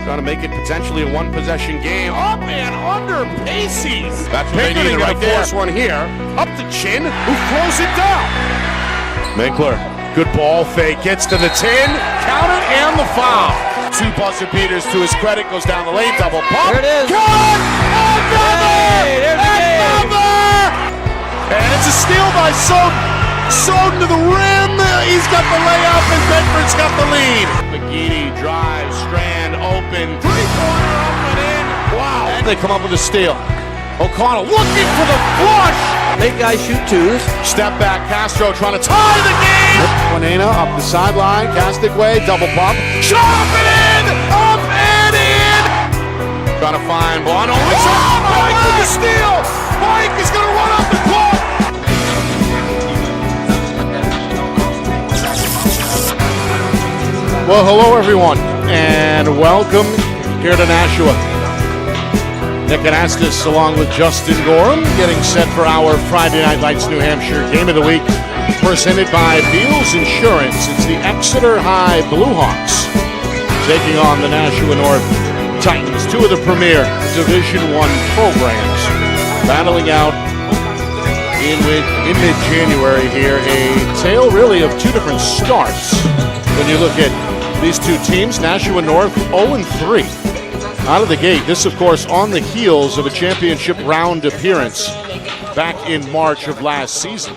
Trying to make it potentially a one-possession game. Up and under Pacey's. That's what they need right there. Force one here. Up to Chin, who throws it down. Minkler, good ball fake, gets to the 10. Count it and the foul. Two buzzer beaters to his credit. Goes down the lane, double pump. There it is. Cut! Another! Another! And it's a steal by Soden to the rim. He's got the layup and Bedford's got the lead. McGeady drives, Strand open. Three-pointer up and in. Wow. And they come up with a steal. O'Connell looking for the flush. Big guys shoot twos. Step back, Castro trying to tie the game. Juanena up the sideline, Castic way, double pump. Shot up and in! Up and in! Trying to find Bono. It's on Mike with the steal! Mike is going to run up the clock! Well, hello everyone, and welcome here to Nashua. Nick Anastas along with Justin Gorham getting set for our Friday Night Lights New Hampshire Game of the Week, presented by Beals Insurance. It's the Exeter High Bluehawks taking on the Nashua North Titans, two of the premier Division I programs, battling out in mid-January here. A tale really of two different starts when you look at these two teams. Nashua North 0-3 out of the gate. This, of course, on the heels of a championship round appearance back in March of last season.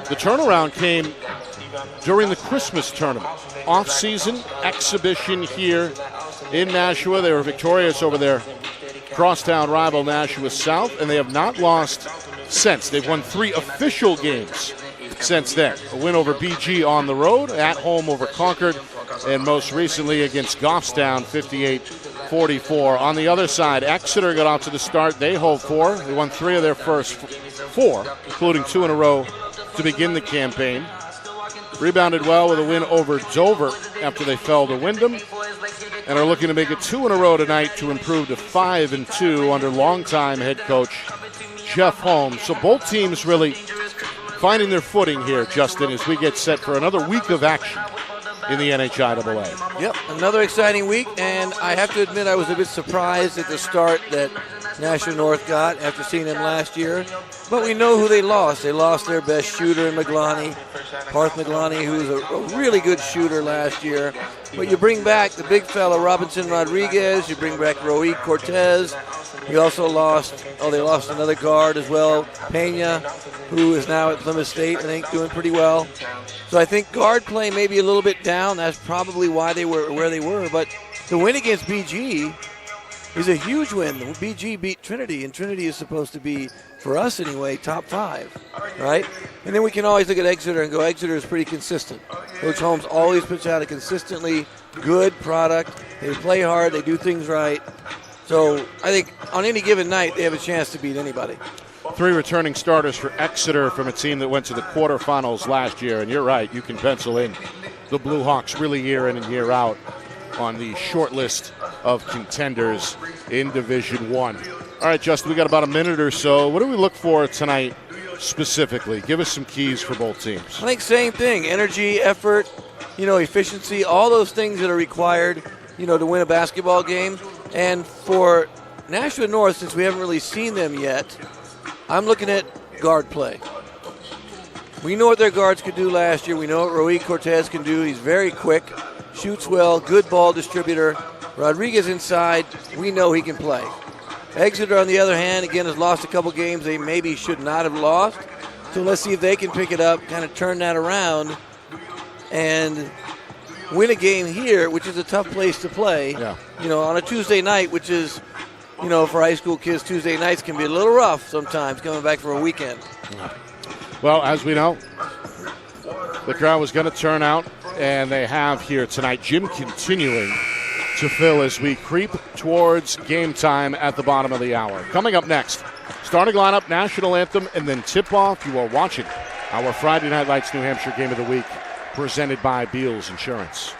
The turnaround came during the Christmas tournament. Off-season exhibition here in Nashua. They were victorious over their crosstown rival Nashua South, and they have not lost since. They've won 3 official games since then. A win over BG on the road, at home over Concord, and most recently against Goffstown, 58-44. On the other side, Exeter got off to the start. They hold 4. They won 3 of their first 4, including 2 in a row to begin the campaign. Rebounded well with a win over Dover after they fell to Wyndham, and are looking to make it 2 in a row tonight to improve to 5-2 under longtime head coach Jeff Holmes. So both teams really finding their footing here, Justin, as we get set for another week of action in the NHIAA. Yep, another exciting week, and I have to admit I was a bit surprised at the start that Nashua North got after seeing them last year. But we know who they lost. They lost their best shooter in Maglani, Parth Maglani, who was a really good shooter last year. But you bring back the big fella Robinson Rodriguez, you bring back Roe Cortez. You also lost, they lost another guard as well, Pena, who is now at Plymouth State, I think, doing pretty well. So I think guard play may be a little bit down. That's probably why they were where they were. But the win against BG is a huge win. BG beat Trinity, and Trinity is supposed to be, for us anyway, top 5, right? And then we can always look at Exeter and go, Exeter is pretty consistent. Coach Holmes always puts out a consistently good product. They play hard. They do things right. So I think on any given night, they have a chance to beat anybody. 3 returning starters for Exeter from a team that went to the quarterfinals last year. And you're right, you can pencil in the Blue Hawks really year in and year out on the short list of contenders in Division I. All right, Justin, we got about a minute or so. What do we look for tonight specifically? Give us some keys for both teams. I think same thing, energy, effort, efficiency, all those things that are required, to win a basketball game. And for Nashua North, since we haven't really seen them yet, I'm looking at guard play. We know what their guards could do last year. We know what Roe Cortez can do. He's very quick, shoots well, good ball distributor. Rodriguez inside, we know he can play. Exeter, on the other hand, again, has lost a couple games they maybe should not have lost. So let's see if they can pick it up, kind of turn that around, and win a game here, which is a tough place to play. Yeah. On a Tuesday night, which is, for high school kids, Tuesday nights can be a little rough sometimes coming back for a weekend. Well, as we know, the crowd was going to turn out, and they have here tonight. Gym continuing to fill as we creep towards game time at the bottom of the hour. Coming up next, starting lineup, national anthem, and then tip-off. You are watching our Friday Night Lights New Hampshire Game of the Week, presented by Beals Insurance.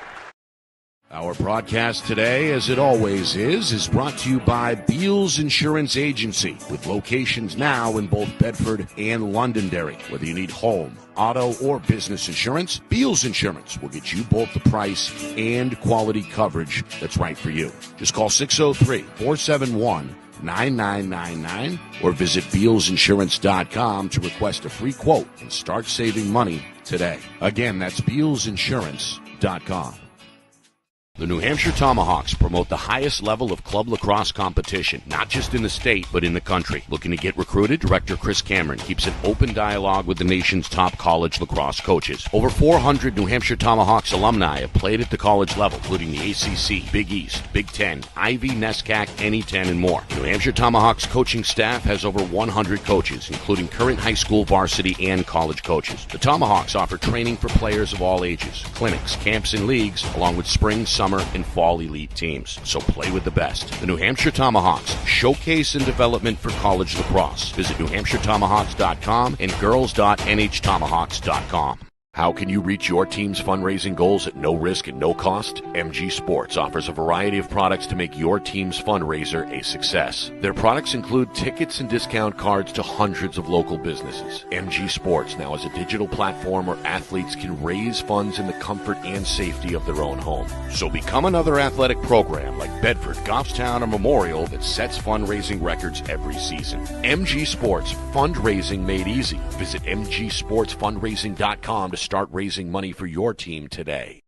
Our broadcast today, as it always is brought to you by Beals Insurance Agency, with locations now in both Bedford and Londonderry. Whether you need home, auto, or business insurance, Beals Insurance will get you both the price and quality coverage that's right for you. Just call 603-471-9999 or visit BealsInsurance.com to request a free quote and start saving money today. Again, that's BealsInsurance.com. The New Hampshire Tomahawks promote the highest level of club lacrosse competition, not just in the state, but in the country. Looking to get recruited? Director Chris Cameron keeps an open dialogue with the nation's top college lacrosse coaches. Over 400 New Hampshire Tomahawks alumni have played at the college level, including the ACC, Big East, Big Ten, Ivy, NESCAC, NE10, and more. New Hampshire Tomahawks coaching staff has over 100 coaches, including current high school, varsity, and college coaches. The Tomahawks offer training for players of all ages, clinics, camps, and leagues, along with spring, summer, and fall elite teams. So play with the best. The New Hampshire Tomahawks, showcase and development for college lacrosse. Visit NewHampshireTomahawks.com and girls.nhtomahawks.com. How can you reach your team's fundraising goals at no risk and no cost? MG Sports offers a variety of products to make your team's fundraiser a success. Their products include tickets and discount cards to hundreds of local businesses. MG Sports now has a digital platform where athletes can raise funds in the comfort and safety of their own home. So become another athletic program like Bedford, Goffstown, or Memorial that sets fundraising records every season. MG Sports, fundraising made easy. Visit mgsportsfundraising.com to start raising money for your team today.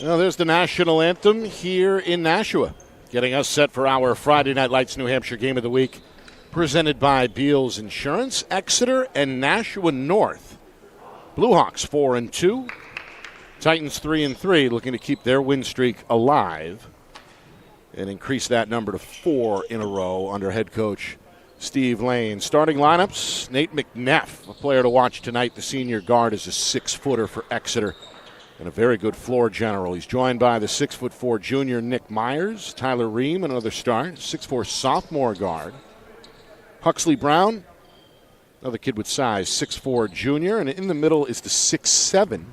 Well, there's the national anthem here in Nashua, getting us set for our Friday Night Lights New Hampshire Game of the Week, presented by Beals Insurance. Exeter and Nashua North. Bluehawks 4-2. Titans 3-3, looking to keep their win streak alive and increase that number to 4 in a row under head coach Steve Lane. Starting lineups, Nate McNeff, a player to watch tonight. The senior guard is a 6-footer for Exeter and a very good floor general. He's joined by the 6'4" junior Nick Myers, Tyler Ream, another start, 6'4" sophomore guard. Huxley Brown, another kid with size, 6'4" junior, and in the middle is the 6'7"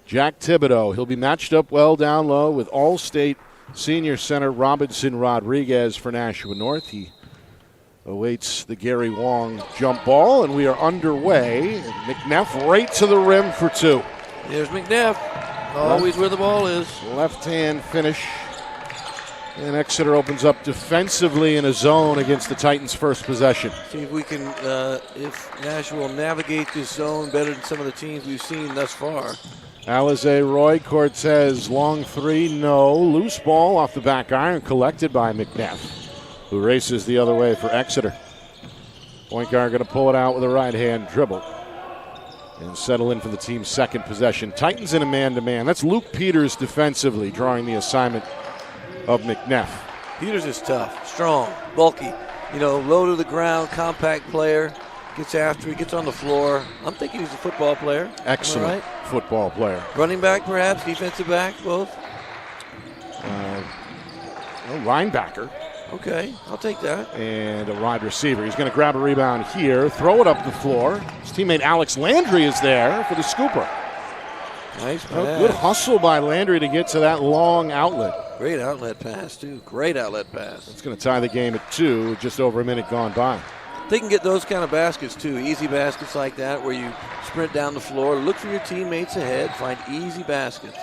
Jack Thibodeau. He'll be matched up well down low with All-State senior center Robinson Rodriguez for Nashua North. He awaits the Gary Wong jump ball, and we are underway. McNeff right to the rim for 2. There's McNeff, always where the ball is. Left-hand finish. And Exeter opens up defensively in a zone against the Titans' first possession. See if we can, if Nashua will navigate this zone better than some of the teams we've seen thus far. Alize Roy Cortez, long 3, no. Loose ball off the back iron, collected by McNeff, who races the other way for Exeter. Point guard going to pull it out with a right-hand dribble and settle in for the team's second possession. Titans in a man-to-man. That's Luke Peters defensively drawing the assignment of McNeff. Peters is tough, strong, bulky, low to the ground, compact player. Gets after, he gets on the floor. I'm thinking he's a football player. Excellent football player. Running back, perhaps, defensive back, both? Linebacker. Okay, I'll take that. And a wide receiver. He's going to grab a rebound here, throw it up the floor. His teammate Alex Landry is there for the scooper. Nice pass. Good hustle by Landry to get to that long outlet. Great outlet pass, too. Great outlet pass. It's going to tie the game at 2 with just over a minute gone by. They can get those kind of baskets, too. Easy baskets like that where you sprint down the floor, look for your teammates ahead, find easy baskets.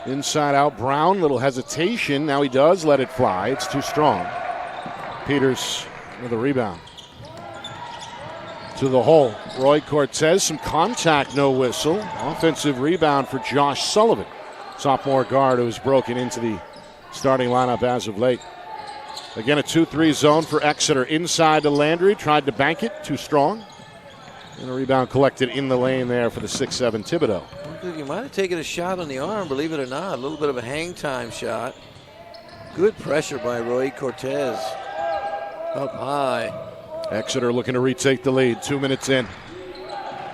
Inside out, Brown, little hesitation. Now he does let it fly. It's too strong. Peters with a rebound. To the hole. Roy Cortez, some contact, no whistle. Offensive rebound for Josh Sullivan, sophomore guard who's broken into the starting lineup as of late. Again, a 2-3 zone for Exeter. Inside to Landry, tried to bank it, too strong. And a rebound collected in the lane there for the 6'7" Thibodeau. He might have taken a shot on the arm, believe it or not. A little bit of a hang time shot. Good pressure by Roy Cortez. Up high. Exeter looking to retake the lead. 2 minutes in.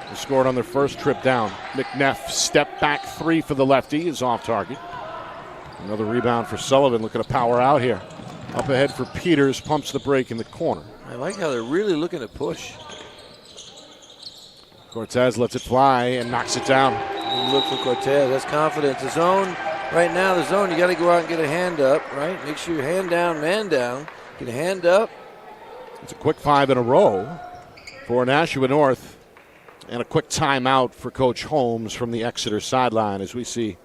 They scored on their first trip down. McNeff, step back 3 for the lefty, is off target. Another rebound for Sullivan, looking to power out here. Up ahead for Peters, pumps the break in the corner. I like how they're really looking to push. Cortez lets it fly and knocks it down. Look for Cortez. That's confidence. The zone, right now, the zone, you got to go out and get a hand up, right? Make sure you're hand down, man down. Get a hand up. It's a quick 5 in a row for Nashua North. And a quick timeout for Coach Holmes from the Exeter sideline as we see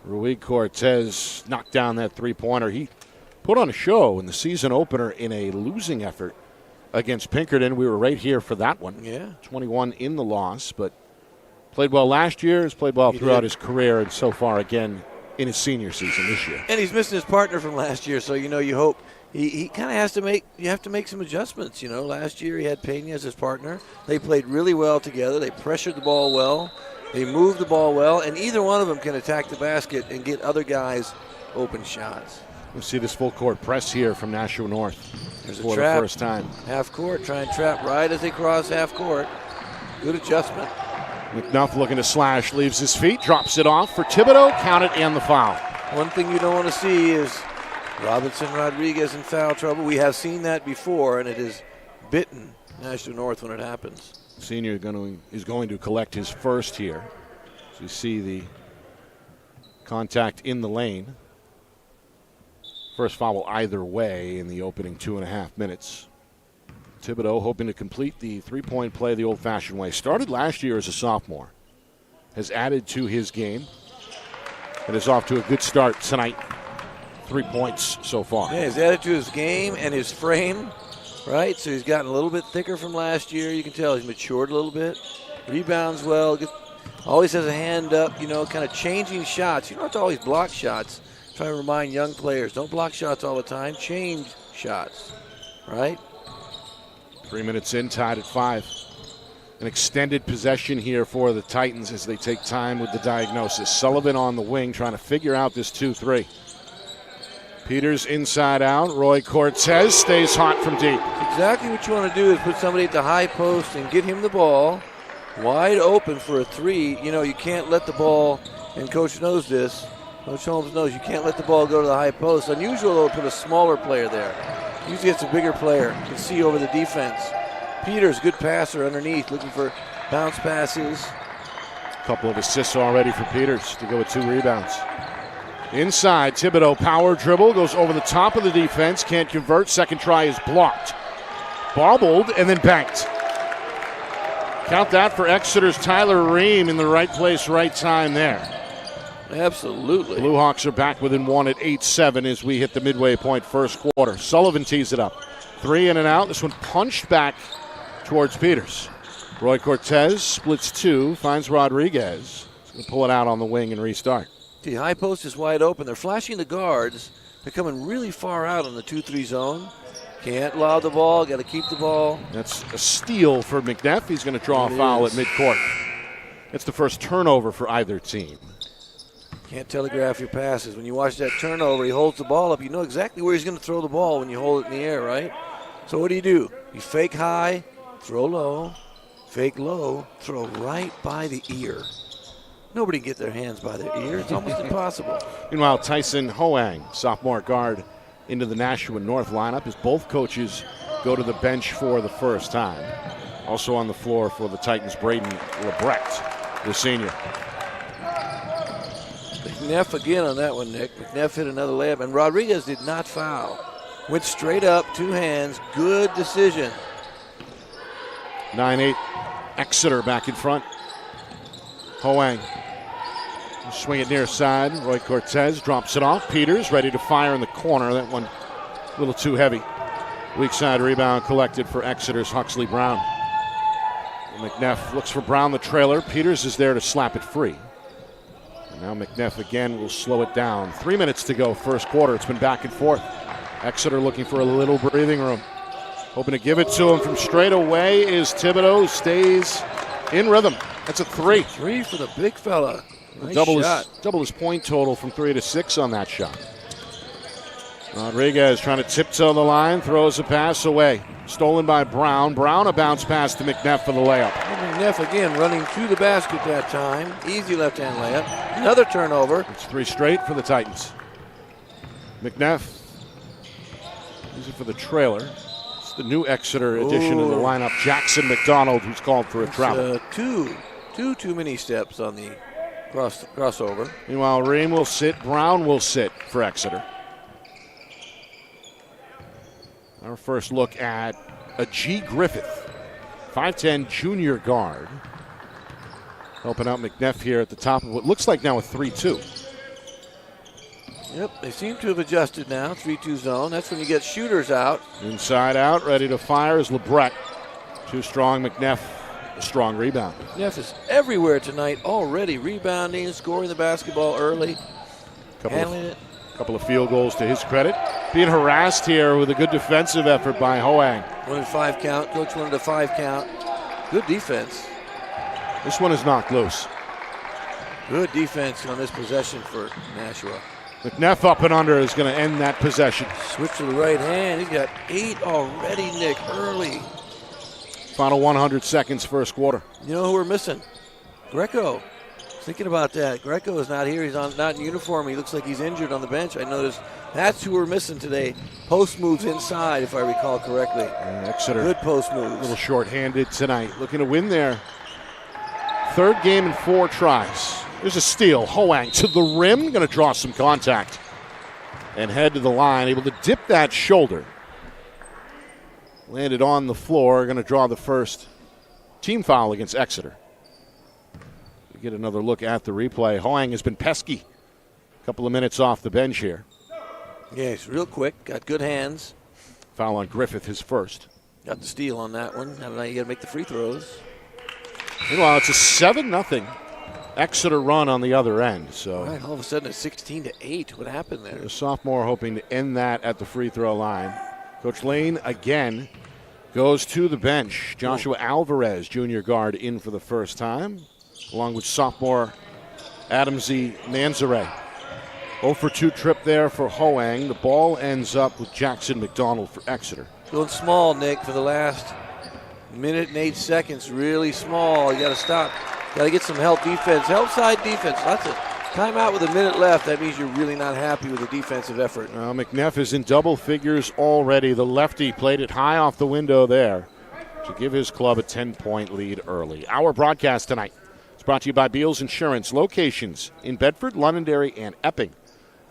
Rui Cortez knock down that three-pointer. He put on a show in the season opener in a losing effort against Pinkerton. We were right here for that one. Yeah. 21 in the loss, but played well last year, has played well throughout his career, and so far again in his senior season this year. And he's missing his partner from last year, so you hope he kind of has to make some adjustments. Last year he had Pena as his partner. They played really well together. They pressured the ball well. They moved the ball well, and either one of them can attack the basket and get other guys open shots. We'll see this full court press here from Nashua North. There's for a trap. The first time. Half court, try and trap right as they cross half court. Good adjustment. McNuff looking to slash, leaves his feet, drops it off for Thibodeau, count it and the foul. One thing you don't want to see is Robinson Rodriguez in foul trouble. We have seen that before, and it has bitten Nashua North when it happens. Senior is going to collect his first here. So you see the contact in the lane. First foul either way in the opening 2.5 minutes. Thibodeau hoping to complete the three-point play the old-fashioned way. Started last year as a sophomore. Has added to his game. And is off to a good start tonight. 3 points so far. Yeah, he's added to his game and his frame, right? So he's gotten a little bit thicker from last year. You can tell he's matured a little bit. Rebounds well. Always has a hand up, kind of changing shots. You don't have to always block shots. Try to remind young players, don't block shots all the time. Change shots, right? 3 minutes in, tied at 5. An extended possession here for the Titans as they take time with the diagnosis. Sullivan on the wing trying to figure out this 2-3. Peters inside out. Roy Cortez stays hot from deep. Exactly what you want to do is put somebody at the high post and get him the ball wide open for a 3. You can't let the ball, and Coach knows this, Coach Holmes knows you can't let the ball go to the high post. Unusual, though, to put a smaller player there. Usually it's a bigger player. You can see over the defense. Peters, good passer underneath, looking for bounce passes. A couple of assists already for Peters to go with 2 rebounds. Inside, Thibodeau power dribble, goes over the top of the defense, can't convert. Second try is blocked. Bobbled and then banked. Count that for Exeter's Tyler Ream in the right place, right time there. Absolutely. Blue Hawks are back within 1 at 8-7 as we hit the midway point first quarter. Sullivan tees it up. 3 in and out. This one punched back towards Peters. Roy Cortez splits 2, finds Rodriguez. He's going to pull it out on the wing and restart. The high post is wide open. They're flashing the guards. They're coming really far out on the 2-3 zone. Can't lob the ball. Got to keep the ball. That's a steal for McNeff. He's going to draw a foul at midcourt. It's the first turnover for either team. Can't telegraph your passes. When you watch that turnover, he holds the ball up. You know exactly where he's going to throw the ball when you hold it in the air, right? So what do? You fake high, throw low, fake low, throw right by the ear. Nobody can get their hands by their ear. It's almost impossible. Meanwhile, Tyson Hoang, sophomore guard, into the Nashua North lineup as both coaches go to the bench for the first time. Also on the floor for the Titans, Braden Lebrecht, the senior. McNeff again on that one, Nick. McNeff hit another layup, and Rodriguez did not foul. Went straight up, 2 hands. Good decision. 9-8, Exeter back in front. Hoang. Swing it near side. Roy Cortez drops it off. Peters ready to fire in the corner. That one a little too heavy. Weak side rebound collected for Exeter's Huxley Brown. McNeff looks for Brown, the trailer. Peters is there to slap it free. And now McNeff again will slow it down. 3 minutes to go, first quarter. It's been back and forth. Exeter looking for a little breathing room. Hoping to give it to him from straight away is Thibodeau. Stays in rhythm. That's a 3. 3 for the big fella. Nice double his point total from 3 to 6 on that shot. Rodriguez trying to tiptoe the line, throws a pass away. Stolen by Brown. Brown, a bounce pass to McNeff for the layup. McNeff again running to the basket that time. Easy left-hand layup. Another turnover. It's 3 straight for the Titans. McNeff, easy for the trailer. It's the new Exeter addition to the lineup. Jackson McDonald, who's called for a travel. Too many steps on the crossover. Meanwhile, Ream will sit. Brown will sit for Exeter. Our first look at a G. Griffith, 5'10" junior guard. Helping out McNeff here at the top of what looks like now a 3-2. Yep, they seem to have adjusted now. 3-2 zone. That's when you get shooters out. Inside out, ready to fire is Lebrecht. Too strong, McNeff. A strong rebound. McNeff is everywhere tonight already. Rebounding, scoring the basketball early. Handling it. Couple of field goals to his credit. Being harassed here with a good defensive effort by Hoang. 1-5 count. Coach wanted a 5 count. Good defense. This one is knocked loose. Good defense on this possession for Nashua. McNeff up and under is going to end that possession. Switch to the right hand. He's got 8 already, Nick, early. Final 100 seconds, first quarter. You know who we're missing? Greco. Thinking about that. Greco is not here. He's not in uniform. He looks like he's injured on the bench. I noticed that's who we're missing today. Post moves inside, if I recall correctly. Exeter. Good post moves. A little short-handed tonight. Looking to win their third game in 4 tries. There's a steal. Hoang to the rim. Going to draw some contact. And head to the line. Able to dip that shoulder. Landed on the floor. Going to draw the first team foul against Exeter. We get another look at the replay. Hoang has been pesky. A couple of minutes off the bench here. Yeah, he's real quick. Got good hands. Foul on Griffith, his first. Got the steal on that one. Now you got to make the free throws. Meanwhile, it's a 7-0 Exeter run on the other end. So all right, all of a sudden it's 16-8. What happened there? The sophomore hoping to end that at the free throw line. Coach Lane again goes to the bench. Joshua Alvarez, junior guard, in for the first time, along with sophomore Adamsy Manzare. 0 for 2 trip there for Hoang. The ball ends up with Jackson McDonald for Exeter. Going small, Nick, for the last minute and 8 seconds. Really small. You got to stop. Got to get some help defense. Help side defense. That's it. Timeout with a minute left. That means you're really not happy with the defensive effort. McNeff is in double figures already. The lefty played it high off the window there to give his club a 10-point lead early. Our broadcast tonight is brought to you by Beals Insurance. Locations in Bedford, Londonderry, and Epping.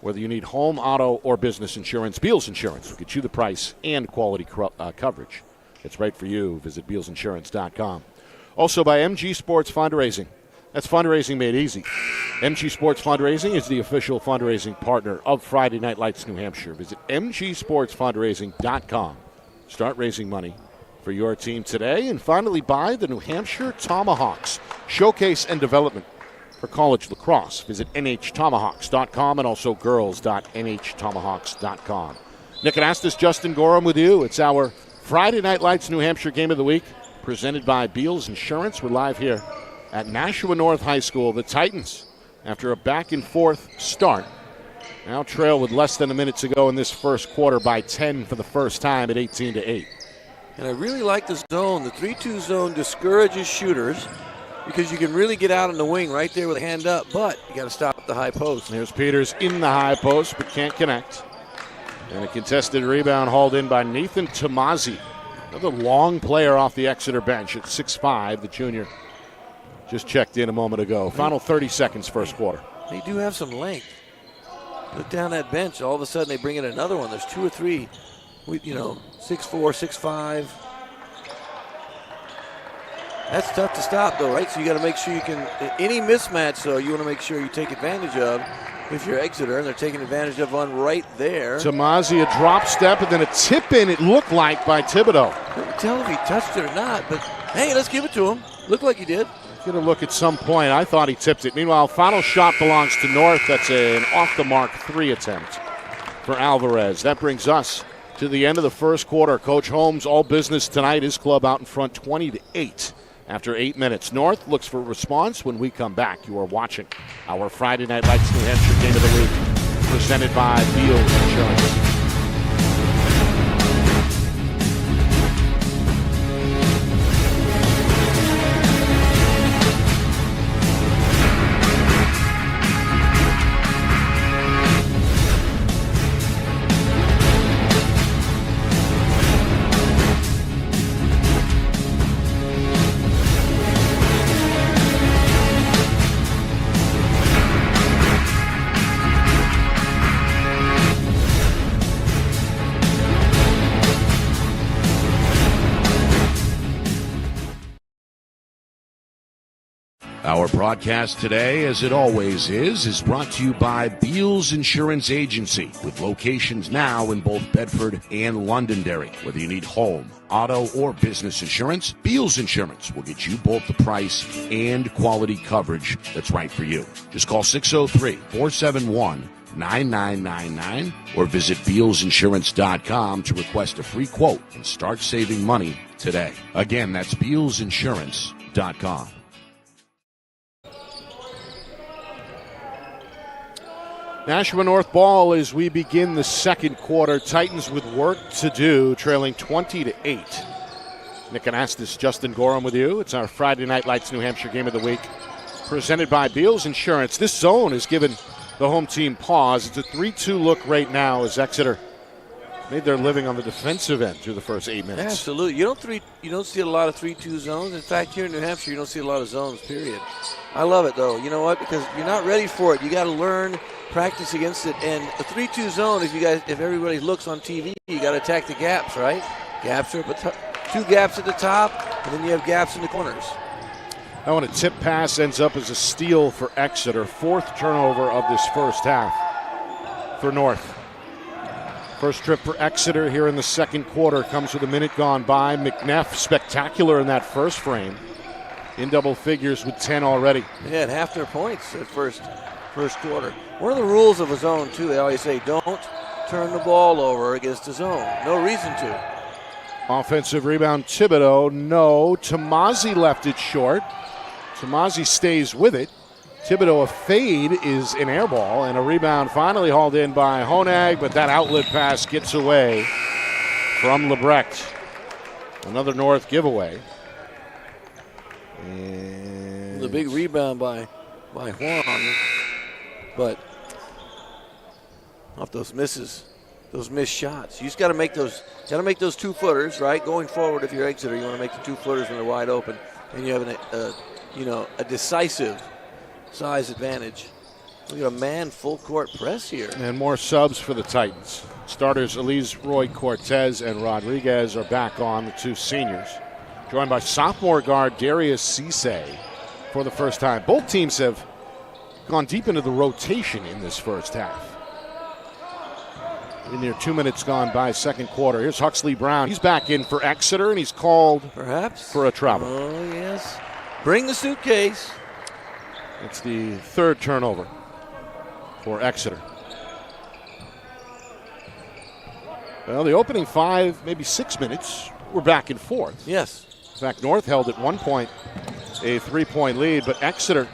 Whether you need home, auto, or business insurance, Beals Insurance will get you the price and quality coverage. It's right for you. Visit BealsInsurance.com. Also by MG Sports Fundraising. That's fundraising made easy. MG Sports Fundraising is the official fundraising partner of Friday Night Lights New Hampshire. Visit mgsportsfundraising.com. Start raising money for your team today. And finally, by the New Hampshire Tomahawks. Showcase and development for college lacrosse. Visit nhtomahawks.com and also girls.nhtomahawks.com. Nick Anastas, Justin Gorham with you. It's our Friday Night Lights New Hampshire Game of the Week, presented by Beals Insurance. We're live here at Nashua North High School. The Titans, after a back-and-forth start, now trail with less than a minute to go in this first quarter by 10 for the first time at 18-8. And I really like the zone. The 3-2 zone discourages shooters because you can really get out on the wing right there with a hand up, but you got to stop the high post. There's Peters in the high post, but can't connect. And a contested rebound hauled in by Nathan Tomazzi. Another long player off the Exeter bench at 6'5", the junior. Just checked in a moment ago. Final 30 seconds, first quarter. They do have some length. Look down that bench. All of a sudden they bring in another one. There's 2 or 3, 6'4", 6'5". That's tough to stop, though, right? So you got to make sure you can. Any mismatch, though, you want to make sure you take advantage of. If you're Exeter, and they're taking advantage of one right there. Tomazzi, a drop step, and then a tip in, it looked like, by Thibodeau. Couldn't tell if he touched it or not, but hey, let's give it to him. Looked like he did. Get a look at some point. I thought he tipped it. Meanwhile, final shot belongs to North. That's an off-the-mark 3 attempt for Alvarez. That brings us to the end of the first quarter. Coach Holmes, all business tonight. His club out in front 20-8 after 8 minutes. North looks for a response when we come back. You are watching our Friday Night Lights New Hampshire Game of the Week, presented by Beals Insurance. Our broadcast today, as it always is brought to you by Beals Insurance Agency, with locations now in both Bedford and Londonderry. Whether you need home, auto, or business insurance, Beals Insurance will get you both the price and quality coverage that's right for you. Just call 603-471-9999 or visit BealsInsurance.com to request a free quote and start saving money today. Again, that's BealsInsurance.com. Nashua North ball as we begin the second quarter. Titans with work to do, trailing 20-8. Nick Anastas, Justin Gorham with you. It's our Friday Night Lights New Hampshire Game of the Week, presented by Beals Insurance. This zone has given the home team pause. It's a 3-2 look right now as Exeter made their living on the defensive end through the first 8 minutes. Absolutely. You don't see a lot of 3-2 zones. In fact, here in New Hampshire, you don't see a lot of zones, period. I love it, though. You know what? Because you're not ready for it. You got to learn, practice against it. And a 3-2 zone, if everybody looks on TV, you got to attack the gaps, right? Gaps are two gaps at the top, and then you have gaps in the corners. That one, a tip pass ends up as a steal for Exeter. 4th turnover of this first half for North. First trip for Exeter here in the second quarter comes with a minute gone by. McNeff, spectacular in that first frame. in double figures with 10 already. They had half their points at first quarter. One of the rules of a zone, too, they always say don't turn the ball over against the zone. No reason to. Offensive rebound, Thibodeau. No. Tomasi left it short. Tomasi stays with it. Thibodeau, a fade is an air ball, and a rebound finally hauled in by Honag, but that outlet pass gets away from Lebrecht. Another North giveaway. And the big rebound by Huang, but off those misses, those missed shots. You just got to make those 2-footers, right? Going forward, if you're Exeter, you want to make the 2-footers when they're wide open, and you have a decisive size advantage. Look at a man full court press here. And more subs for the Titans. Starters Elise Roy Cortez and Rodriguez are back on, the two seniors. Joined by sophomore guard Darius Cisse for the first time. Both teams have gone deep into the rotation in this first half. In near 2 minutes gone by second quarter. Here's Huxley Brown. He's back in for Exeter, and he's called perhaps for a travel. Oh, yes. Bring the suitcase. It's the third turnover for Exeter. Well, the opening 5, maybe 6 minutes, were back and forth. Yes. In fact, North held at one point a 3-point lead, but Exeter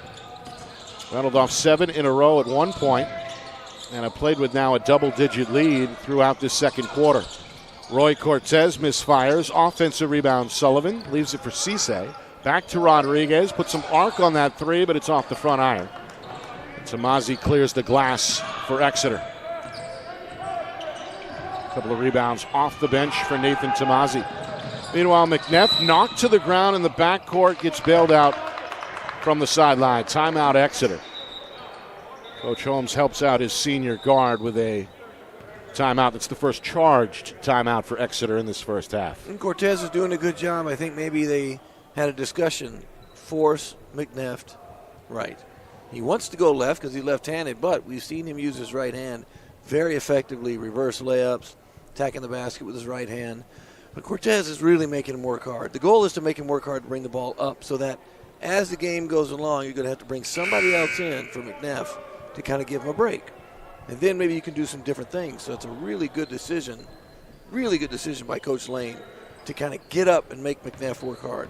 rattled off 7 in a row at one point and have played with now a double-digit lead throughout this second quarter. Roy Cortez misfires. Offensive rebound, Sullivan leaves it for Cisse. Back to Rodriguez. Puts some arc on that 3, but it's off the front iron. Tomasi clears the glass for Exeter. A couple of rebounds off the bench for Nathan Tomasi. Meanwhile, McNeff knocked to the ground in the backcourt, gets bailed out from the sideline. Timeout, Exeter. Coach Holmes helps out his senior guard with a timeout. That's the first charged timeout for Exeter in this first half. And Cortez is doing a good job. I think maybe they had a discussion. Force McNeff right. He wants to go left because he's left-handed, but we've seen him use his right hand very effectively, reverse layups, attacking the basket with his right hand. But Cortez is really making him work hard. The goal is to make him work hard to bring the ball up so that as the game goes along, you're going to have to bring somebody else in for McNeff to kind of give him a break. And then maybe you can do some different things. So it's a really good decision by Coach Lane to kind of get up and make McNeff work hard.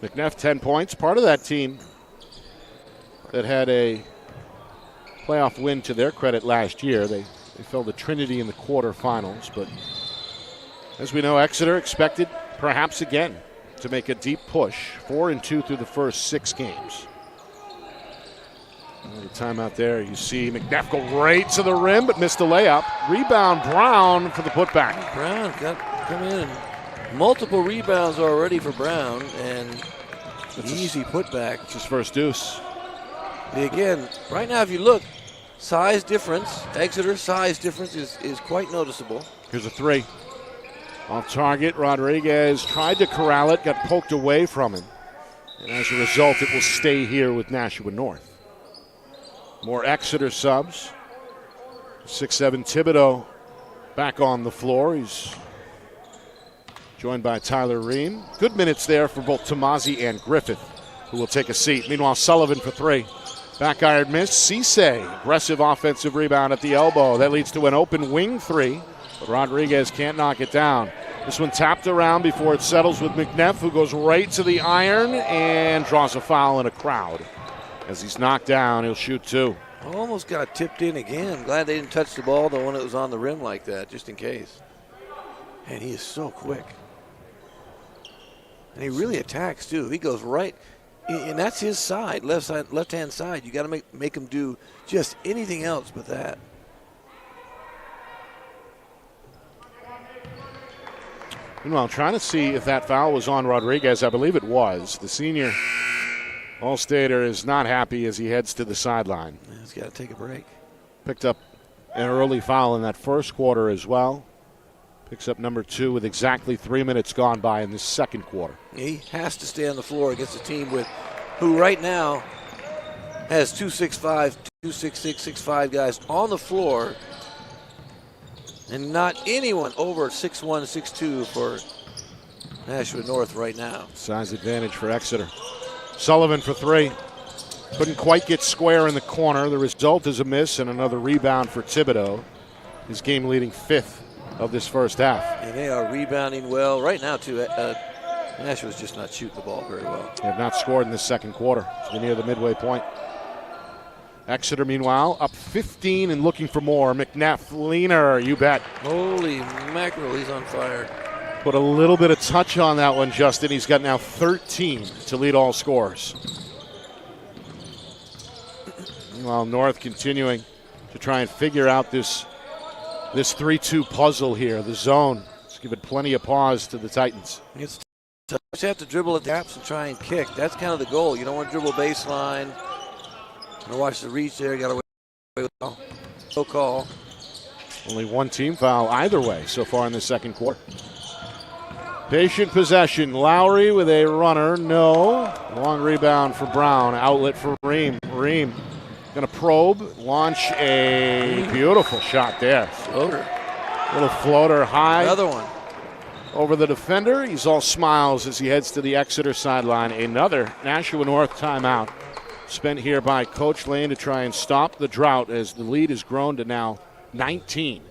McNeff, 10 points. Part of that team that had a playoff win to their credit last year. They fell to Trinity in the quarterfinals. But as we know, Exeter expected perhaps again to make a deep push. 4-2 through the first 6 games. The timeout there. You see McNeff go right to the rim, but missed the layup. Rebound, Brown for the putback. Brown got come in. Multiple rebounds already for Brown, and easy putback. It's his first deuce. Again, right now, if you look, size difference, Exeter size difference is quite noticeable. Here's a 3. Off target, Rodriguez tried to corral it, got poked away from him. And as a result, it will stay here with Nashua North. More Exeter subs. 6'7" Thibodeau back on the floor. He's joined by Tyler Ream. Good minutes there for both Tomasi and Griffith, who will take a seat. Meanwhile, Sullivan for 3. Back iron miss. Cisse, aggressive offensive rebound at the elbow. That leads to an open wing 3, but Rodriguez can't knock it down. This one tapped around before it settles with McNeff, who goes right to the iron and draws a foul in a crowd. As he's knocked down, he'll shoot 2. Almost got tipped in again. Glad they didn't touch the ball, the one that was on the rim like that, just in case. And he is so quick. And he really attacks, too. He goes right, and that's his side, left-hand side. You got to make him do just anything else but that. Meanwhile, trying to see if that foul was on Rodriguez. I believe it was. The senior All-Stater is not happy as he heads to the sideline. Yeah, he's got to take a break. Picked up an early foul in that first quarter as well. Picks up number 2 with exactly 3 minutes gone by in this second quarter. He has to stay on the floor against a team who right now has 2'6'5", 2'6'6", 6'5" guys on the floor, and not anyone over 6'1", 6'2" Nashua North right now. Size advantage for Exeter. Sullivan for three. Couldn't quite get square in the corner. The result is a miss and another rebound for Thibodeau. His game leading fifth of this first half. And they are rebounding well right now, too. Nashua's just not shooting the ball very well. They have not scored in the second quarter. We're near the midway point. Exeter, meanwhile, up 15 and looking for more. McNeff, Leaner, you bet. Holy mackerel, he's on fire. Put a little bit of touch on that one, Justin. He's got now 13 to lead all scorers. Meanwhile, North continuing to try and figure out this 3-2 puzzle here. The zone. It's given plenty of pause to the Titans. It's tough. You just have to dribble at the gaps and try and kick. That's kind of the goal. You don't want to dribble baseline. You watch the reach there. You got to wait. No call. Only one team foul either way so far in the second quarter. Patient possession. Lowry with a runner. No. Long rebound for Brown. Outlet for Ream. Ream going to probe. Launch a beautiful shot there. Floater. Little floater high. Another one. Over the defender. He's all smiles as he heads to the Exeter sideline. Another Nashua North timeout spent here by Coach Lane to try and stop the drought as the lead has grown to now 19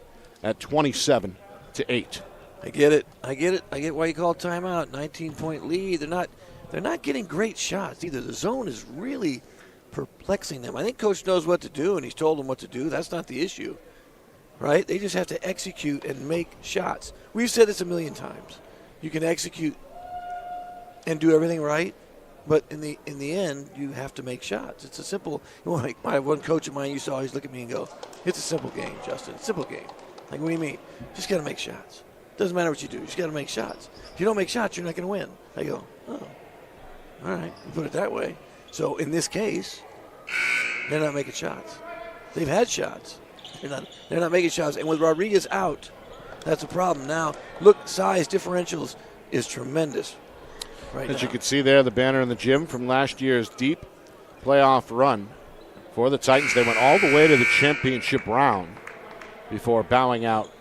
at 27-8. I get it. I get why you call timeout. 19-point lead. They're not getting great shots either. The zone is really perplexing them. I think Coach knows what to do, and he's told them what to do. That's not the issue, right? They just have to execute and make shots. We've said this a million times. You can execute and do everything right, but in the end, you have to make shots. It's a simple. One coach of mine used to always look at me and go, "It's a simple game, Justin. It's a simple game." Like, what do you mean? Just got to make shots. Doesn't matter what you do. You just got to make shots. If you don't make shots, you're not going to win. I go, oh, all right. You put it that way. So in this case, they're not making shots. They've had shots. They're not making shots. And with Rodriguez out, that's a problem. Now, look, size differentials is tremendous right now. As you can see there, the banner in the gym from last year's deep playoff run for the Titans. They went all the way to the championship round before bowing out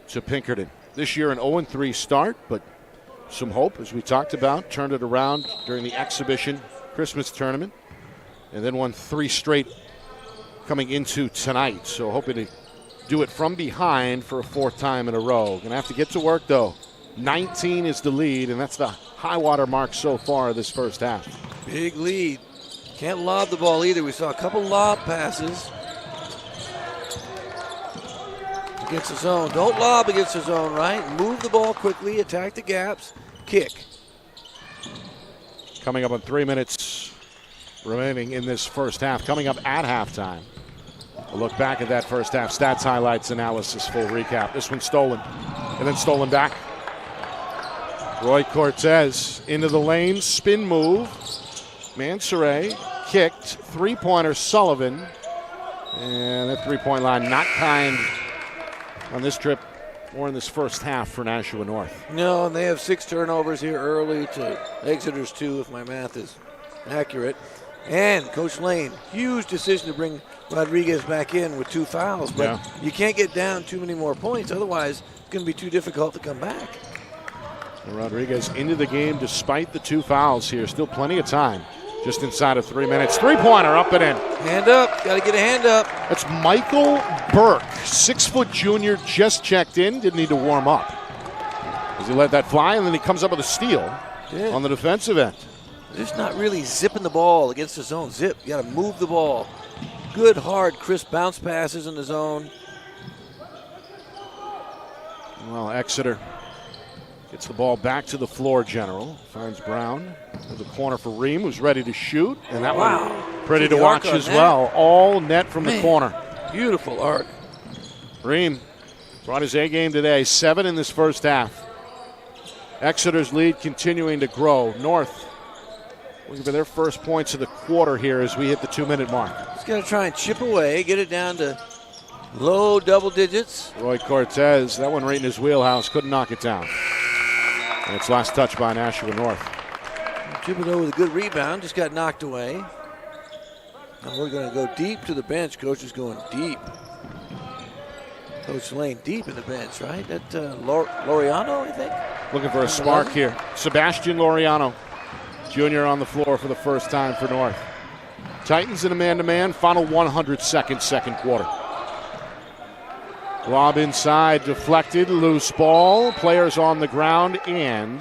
to Pinkerton. This year an 0-3 start, but some hope, as we talked about. Turned it around during the exhibition Christmas tournament, and then won 3 straight coming into tonight. So hoping to do it from behind for a 4th time in a row. Going to have to get to work, though. 19 is the lead, and that's the high water mark so far this first half. Big lead. Can't lob the ball either. We saw a couple lob passes against the zone. Don't lob against the zone, right? Move the ball quickly, attack the gaps, kick. Coming up on 3 minutes remaining in this first half. Coming up at halftime. A look back at that first half. Stats, highlights, analysis, full recap. This one stolen, and then stolen back. Roy Cortez into the lane, spin move. Mansoure kicked, 3-pointer Sullivan. And that 3-point line not kind on this trip or in this first half for Nashua North. No, and they have 6 turnovers here early to Exeter's 2, if my math is accurate. And Coach Lane, huge decision to bring Rodriguez back in with 2 fouls. But you can't get down too many more points. Otherwise, it's going to be too difficult to come back. And Rodriguez into the game despite the 2 fouls here. Still plenty of time. Just inside of 3 minutes. 3-pointer up and in. Hand up. Got to get a hand up. That's Michael Burke, 6-foot junior, just checked in. Didn't need to warm up. As he let that fly, and then he comes up with a steal on the defensive end. They're just not really zipping the ball against the zone. Zip. You got to move the ball. Good, hard, crisp bounce passes in the zone. Well, Exeter gets the ball back to the floor, General. Finds Brown with the corner for Ream, who's ready to shoot. And that one pretty to watch as well. All net from the corner. Beautiful arc. Ream brought his A game today. 7 in this first half. Exeter's lead continuing to grow. North looking for their first points of the quarter here as we hit the 2-minute mark. Just got to try and chip away, get it down to low double digits. Roy Cortez, that one right in his wheelhouse, couldn't knock it down. And it's last touch by Nashua North. Thibodeau with a good rebound, just got knocked away. And we're going to go deep to the bench. Coach is going deep. Coach Lane deep in the bench, right? That Laureano, I think. Looking for a spark here. Sebastian Laureano, junior on the floor for the first time for North. Titans in a man-to-man, final 100-second second quarter. Lob inside, deflected, loose ball. Players on the ground, and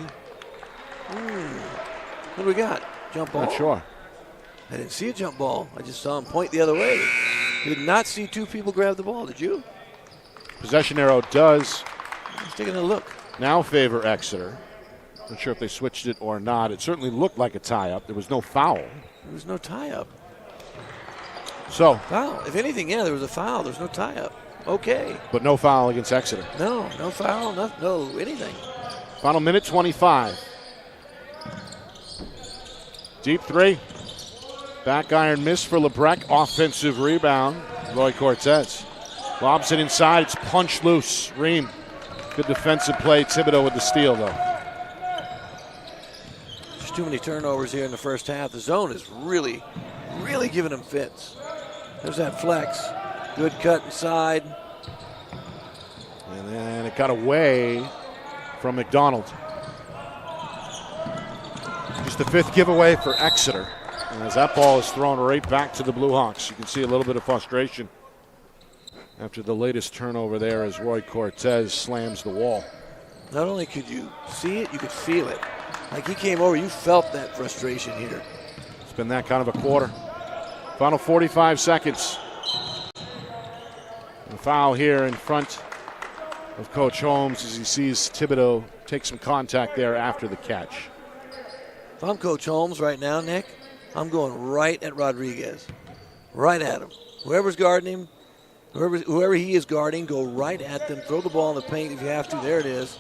what do we got? Jump ball? Not sure. I didn't see a jump ball. I just saw him point the other way. Did not see two people grab the ball, did you? Possession arrow does He's taking a look. now favor Exeter. Not sure if they switched it or not. It certainly looked like a tie-up. There was no foul. There was no tie-up. So, Foul. If anything, yeah, there was a foul. There's no tie-up. Okay. but no foul against Exeter. No foul, no anything. Final minute 25. Deep three. Back iron miss for LeBrecq. Offensive rebound. Roy Cortez. Lobs it inside. It's punched loose. Ream. Good defensive play. Thibodeau with the steal, though. There's too many turnovers here in the first half. The zone is really giving them fits. There's that flex. Good cut inside. And then it got away from McDonald. Just the fifth giveaway for Exeter. And as that ball is thrown right back to the Blue Hawks, you can see a little bit of frustration after the latest turnover there as Roy Cortez slams the wall. Not only could you see it, you could feel it. Like he came over, you felt that frustration here. It's been that kind of a quarter. Final 45 seconds. A foul here in front of Coach Holmes as he sees Thibodeau take some contact there after the catch. If I'm Coach Holmes right now, Nick, I'm going right at Rodriguez. Right at him. Whoever's guarding him, whoever he is guarding, go right at them. Throw the ball in the paint if you have to. There it is.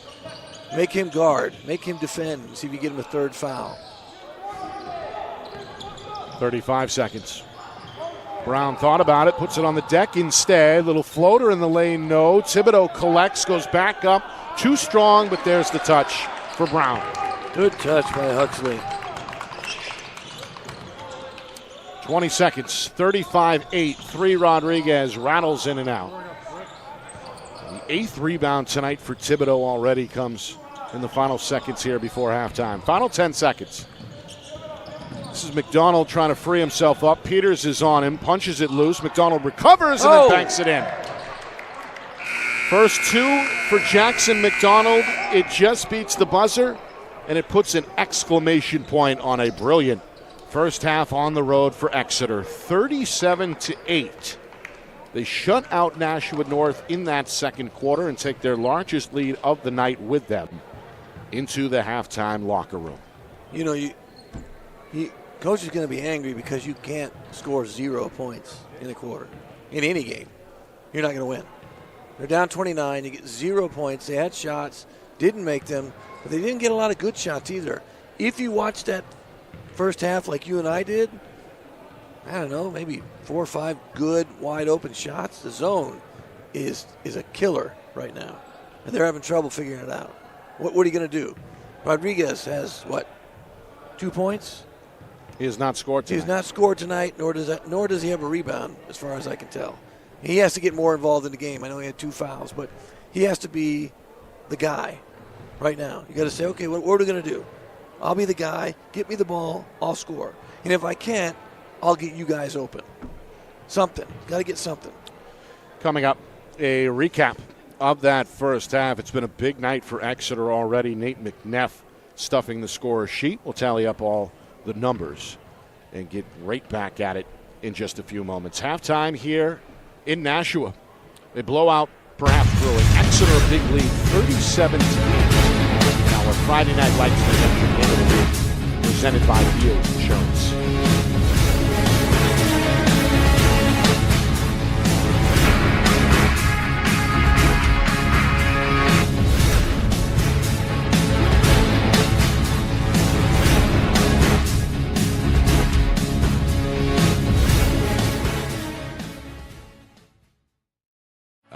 Make him guard. Make him defend. See if you get him a third foul. 35 seconds. Brown thought about it, puts it on the deck instead. Little floater in the lane, no. Thibodeau collects, goes back up. Too strong, but there's the touch for Brown. Good touch by Huxley. 20 seconds, 35-8. 3 Rodriguez rattles in and out. The 8th rebound tonight for Thibodeau already comes in the final seconds here before halftime. Final 10 seconds. This is McDonald trying to free himself up. Peters is on him, punches it loose. McDonald recovers and then banks it in. First 2 for Jackson McDonald. It just beats the buzzer, and it puts an exclamation point on a brilliant first half on the road for Exeter. 37-8. They shut out Nashua North in that second quarter and take their largest lead of the night with them into the halftime locker room. You know, coach is going to be angry because you can't score 0 points in a quarter in any game. You're not going to win. They're down 29. You get 0 points. They had shots, didn't make them, but they didn't get a lot of good shots either. If you watch that first half like you and I did, I don't know, maybe 4 or 5 good wide open shots. The zone is a killer right now, and they're having trouble figuring it out. What are you going to do? Rodriguez has 2 points? He has not scored tonight. He's not scored tonight, nor does he have a rebound, as far as I can tell. He has to get more involved in the game. I know he had 2 fouls, but he has to be the guy right now. You got to say, okay, what are we going to do? I'll be the guy. Get me the ball. I'll score. And if I can't, I'll get you guys open. Something. Got to get something. Coming up, a recap of that first half. It's been a big night for Exeter already. Nate McNeff stuffing the score sheet. We'll tally up all the numbers and get right back at it in just a few moments. Halftime here in Nashua. A blowout perhaps brewing. Exeter a big lead, 37-8. Our Friday Night Lights game of the week presented by Fields Insurance.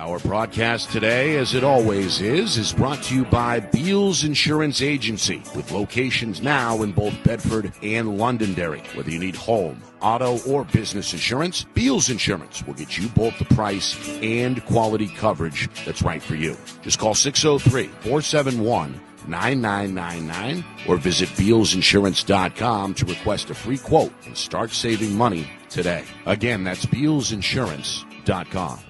Our broadcast today, as it always is brought to you by Beals Insurance Agency, with locations now in both Bedford and Londonderry. Whether you need home, auto, or business insurance, Beals Insurance will get you both the price and quality coverage that's right for you. Just call 603-471-9999 or visit BealsInsurance.com to request a free quote and start saving money today. Again, that's BealsInsurance.com.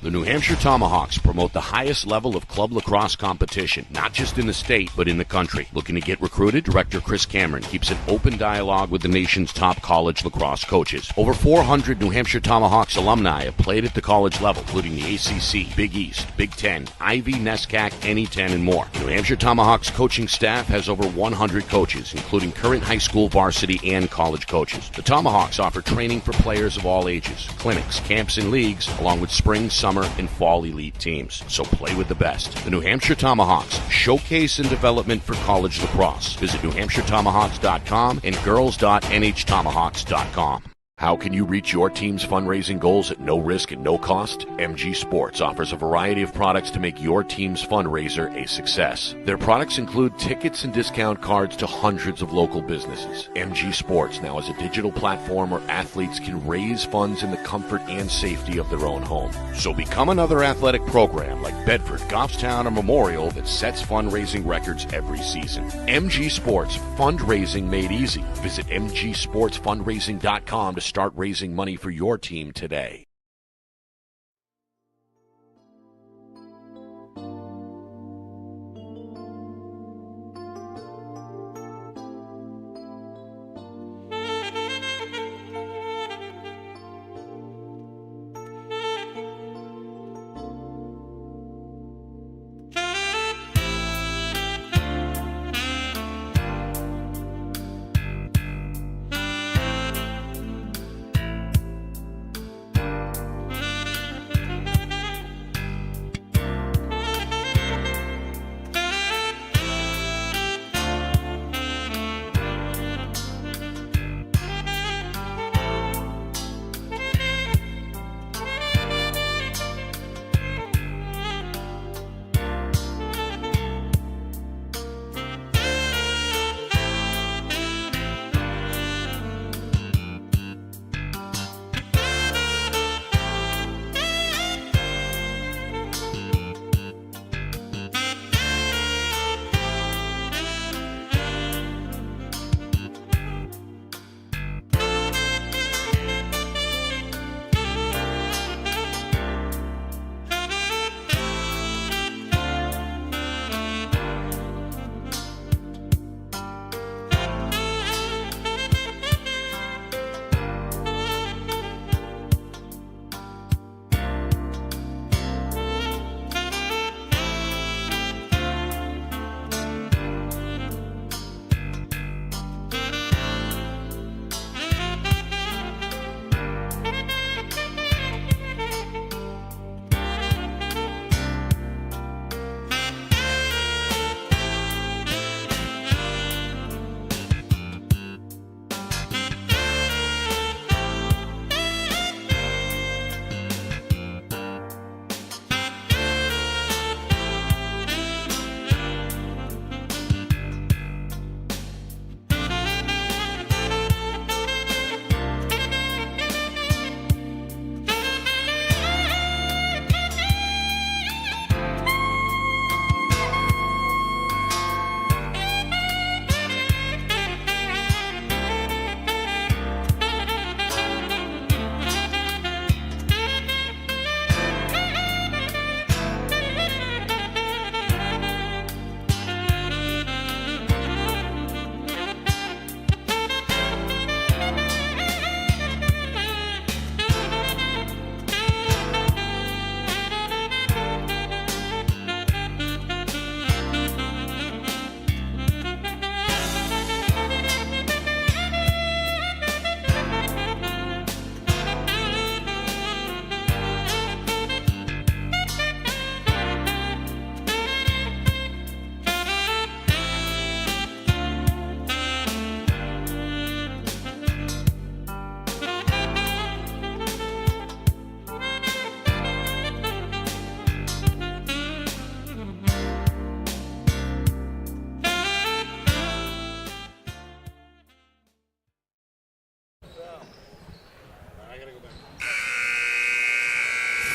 The New Hampshire Tomahawks promote the highest level of club lacrosse competition, not just in the state, but in the country. Looking to get recruited? Director Chris Cameron keeps an open dialogue with the nation's top college lacrosse coaches. Over 400 New Hampshire Tomahawks alumni have played at the college level, including the ACC, Big East, Big Ten, Ivy, NESCAC, NE10, and more. The New Hampshire Tomahawks coaching staff has over 100 coaches, including current high school varsity and college coaches. The Tomahawks offer training for players of all ages, clinics, camps, and leagues, along with spring, summer, and fall elite teams. So play with the best. The New Hampshire Tomahawks, showcase and development for college lacrosse. Visit NewHampshireTomahawks.com and girls.nhtomahawks.com. How can you reach your team's fundraising goals at no risk and no cost? MG Sports offers a variety of products to make your team's fundraiser a success. Their products include tickets and discount cards to hundreds of local businesses. MG Sports now has a digital platform where athletes can raise funds in the comfort and safety of their own home. So become another athletic program like Bedford, Goffstown, or Memorial that sets fundraising records every season. MG Sports, fundraising made easy. Visit mgsportsfundraising.com to start raising money for your team today.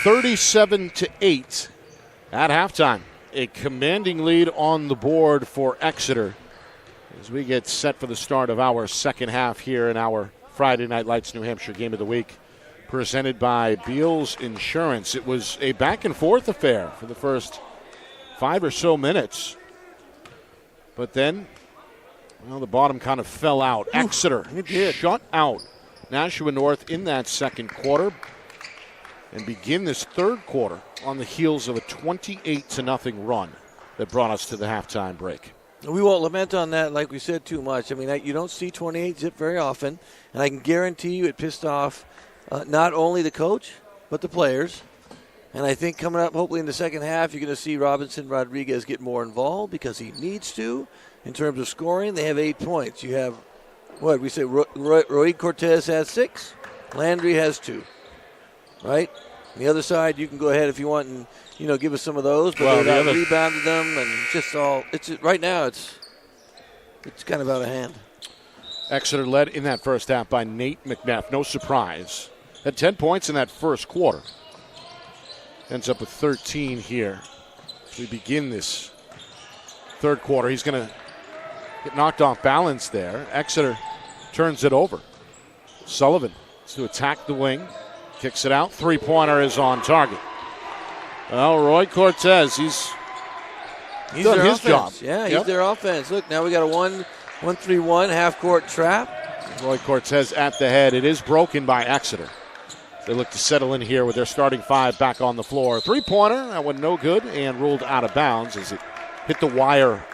37-8 at halftime. A commanding lead on the board for Exeter as we get set for the start of our second half here in our Friday Night Lights New Hampshire Game of the Week, presented by Beals Insurance. It was a back-and-forth affair for the first 5 or so minutes. But then, well, the bottom kind of fell out. Exeter shut out Nashua North in that second quarter and begin this third quarter on the heels of a 28-0 run that brought us to the halftime break. We won't lament on that, like we said, too much. I mean, you don't see 28 zip very often, and I can guarantee you it pissed off not only the coach, but the players. And I think coming up, hopefully in the second half, you're going to see Robinson Rodriguez get more involved because he needs to. In terms of scoring, they have 8 points. You have, what, we say Roy Cortez has 6, Landry has 2, right? On the other side, you can go ahead if you want and, give us some of those, but they've rebounded them and right now it's kind of out of hand. Exeter led in that first half by Nate McNeff. No surprise. Had 10 points in that first quarter. Ends up with 13 here. As we begin this third quarter, he's going to get knocked off balance there. Exeter turns it over. Sullivan is to attack the wing. Kicks it out. Three-pointer is on target. Well, Roy Cortez, he's done his job. Yeah, he's their offense. Look, now we got a 1-3-1 half-court trap. Roy Cortez at the head. It is broken by Exeter. They look to settle in here with their starting 5 back on the floor. Three-pointer, that one no good and ruled out of bounds as it hit the wire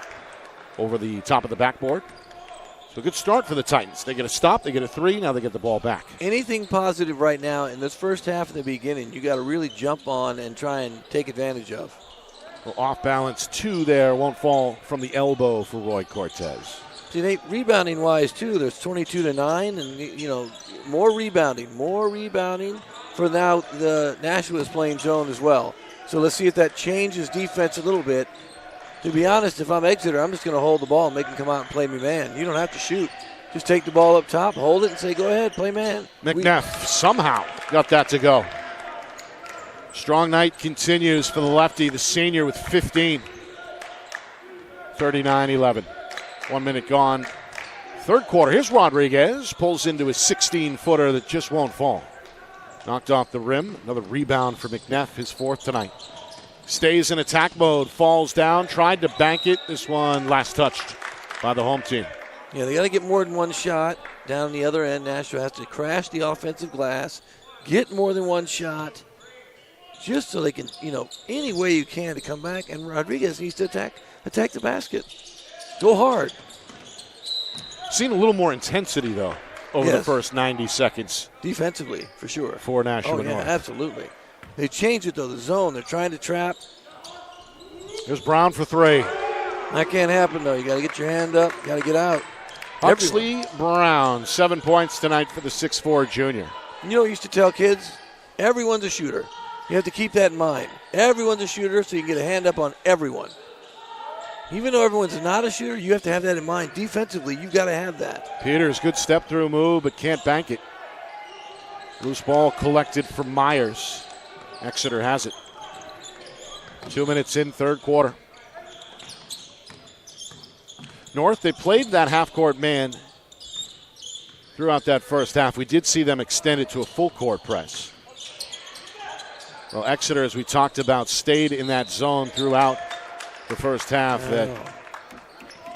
over the top of the backboard. So a good start for the Titans. They get a stop, they get a 3, now they get the ball back. Anything positive right now in this first half of the beginning, you got to really jump on and try and take advantage of. Well, off balance 2 there, won't fall from the elbow for Roy Cortez. See, Nate, rebounding-wise, too, there's 22-9, and, more rebounding for now the Nashua is playing zone as well. So let's see if that changes defense a little bit. To be honest, if I'm Exeter, I'm just going to hold the ball and make him come out and play me man. You don't have to shoot. Just take the ball up top, hold it, and say, go ahead, play man. McNeff somehow got that to go. Strong night continues for the lefty, the senior, with 15. 39-11. 1 minute gone. Third quarter. Here's Rodriguez. Pulls into a 16-footer that just won't fall. Knocked off the rim. Another rebound for McNeff, his 4th tonight. Stays in attack mode. Falls down. Tried to bank it. This one last touched by the home team. Yeah, they got to get more than one shot down the other end. Nashua has to crash the offensive glass, get more than one shot, just so they can, any way you can to come back. And Rodriguez needs to attack the basket. Go hard. Seen a little more intensity, though, over the first 90 seconds. Defensively, for sure. For Nashua North. Absolutely. They changed it, though, the zone. They're trying to trap. Here's Brown for 3. That can't happen, though. You got to get your hand up. You got to get out. Huxley Brown, 7 points tonight for the 6'4 junior. I used to tell kids, everyone's a shooter. You have to keep that in mind. Everyone's a shooter, so you can get a hand up on everyone. Even though everyone's not a shooter, you have to have that in mind. Defensively, you've got to have that. Peters, good step-through move, but can't bank it. Loose ball collected from Myers. Exeter has it. 2 minutes in, third quarter. North, they played that half-court man throughout that first half. We did see them extend it to a full-court press. Well, Exeter, as we talked about, stayed in that zone throughout the first half that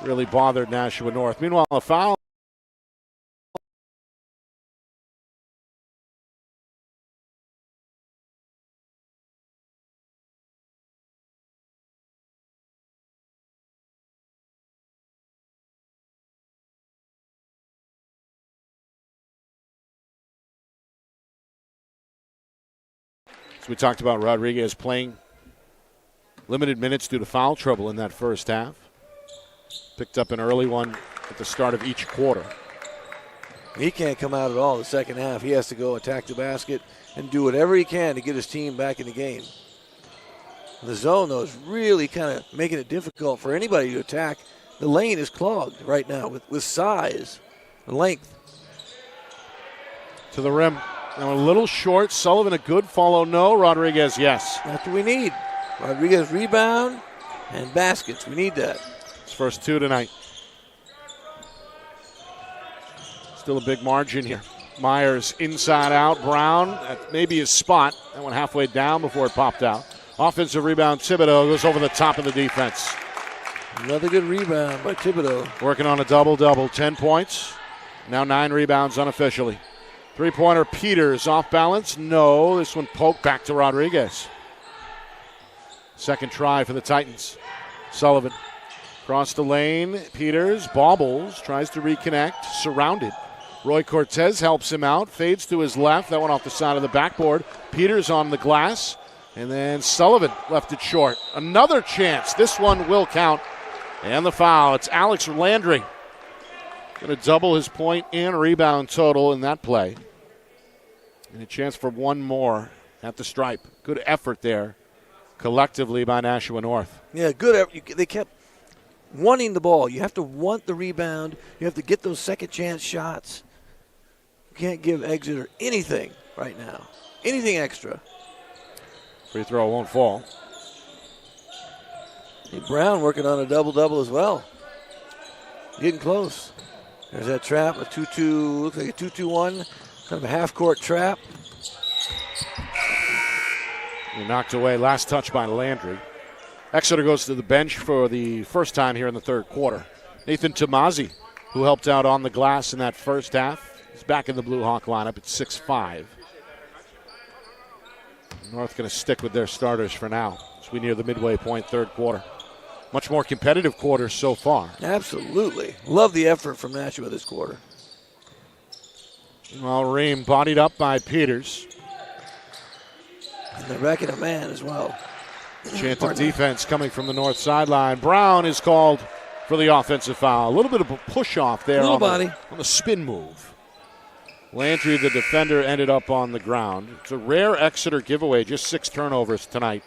really bothered Nashua North. Meanwhile, a foul. So we talked about Rodriguez playing limited minutes due to foul trouble in that first half. Picked up an early one at the start of each quarter. He can't come out at all the second half. He has to go attack the basket and do whatever he can to get his team back in the game. The zone, though, is really kind of making it difficult for anybody to attack. The lane is clogged right now with size and length. To the rim. Now a little short. Sullivan, a good follow. No. Rodriguez, yes. That's what we need. Rodriguez rebound and baskets. We need that. His first 2 tonight. Still a big margin here. Myers inside out. Brown, that may be his spot. That went halfway down before it popped out. Offensive rebound, Thibodeau goes over the top of the defense. Another good rebound by Thibodeau. Working on a double-double, 10 points. Now 9 rebounds unofficially. Three-pointer Peters off balance. No, this one poked back to Rodriguez. Second try for the Titans. Sullivan across the lane. Peters bobbles, tries to reconnect, surrounded. Roy Cortez helps him out, fades to his left. That went off the side of the backboard. Peters on the glass, and then Sullivan left it short. Another chance. This one will count. And the foul. It's Alex Landry. Going to double his point and rebound total in that play. And a chance for one more at the stripe. Good effort there collectively by Nashua North. Yeah, good effort. They kept wanting the ball. You have to want the rebound. You have to get those second chance shots. You can't give Exeter anything right now. Anything extra. Free throw won't fall. Hey, Brown working on a double-double as well. Getting close. There's that trap, a 2-2, looks like a 2-2-1, kind of a half-court trap. He knocked away, last touch by Landry. Exeter goes to the bench for the first time here in the third quarter. Nathan Tomasi, who helped out on the glass in that first half, is back in the Blue Hawk lineup at 6'5". North going to stick with their starters for now as we near the midway point, third quarter. Much more competitive quarter so far. Absolutely. Love the effort from Nashua this quarter. Well, Ream bodied up by Peters. And they're backing a man as well. Chance of defense coming from the north sideline. Brown is called for the offensive foul. A little bit of a push-off there on the spin move. Landry, the defender, ended up on the ground. It's a rare Exeter giveaway, just 6 turnovers tonight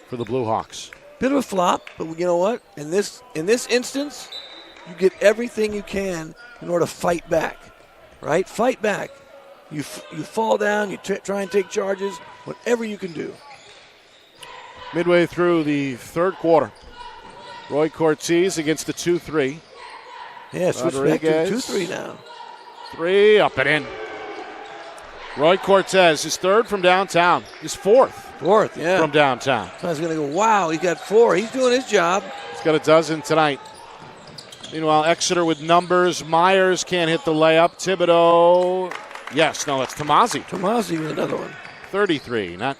for the Blue Hawks. Bit of a flop, but you know what? In this instance, you get everything you can in order to fight back, right? Fight back. You fall down, you try and take charges, whatever you can do. Midway through the third quarter, Roy Cortez against the 2-3. Yeah, switch back to 2-3 now. 3, up and in. Roy Cortez, his third from downtown. His fourth yeah. From downtown. So I was going to go, wow, he got 4. He's doing his job. He's got a dozen tonight. Meanwhile, Exeter with numbers. Myers can't hit the layup. Thibodeau, yes, no, that's Tomasi. Tomasi with another one. 33, not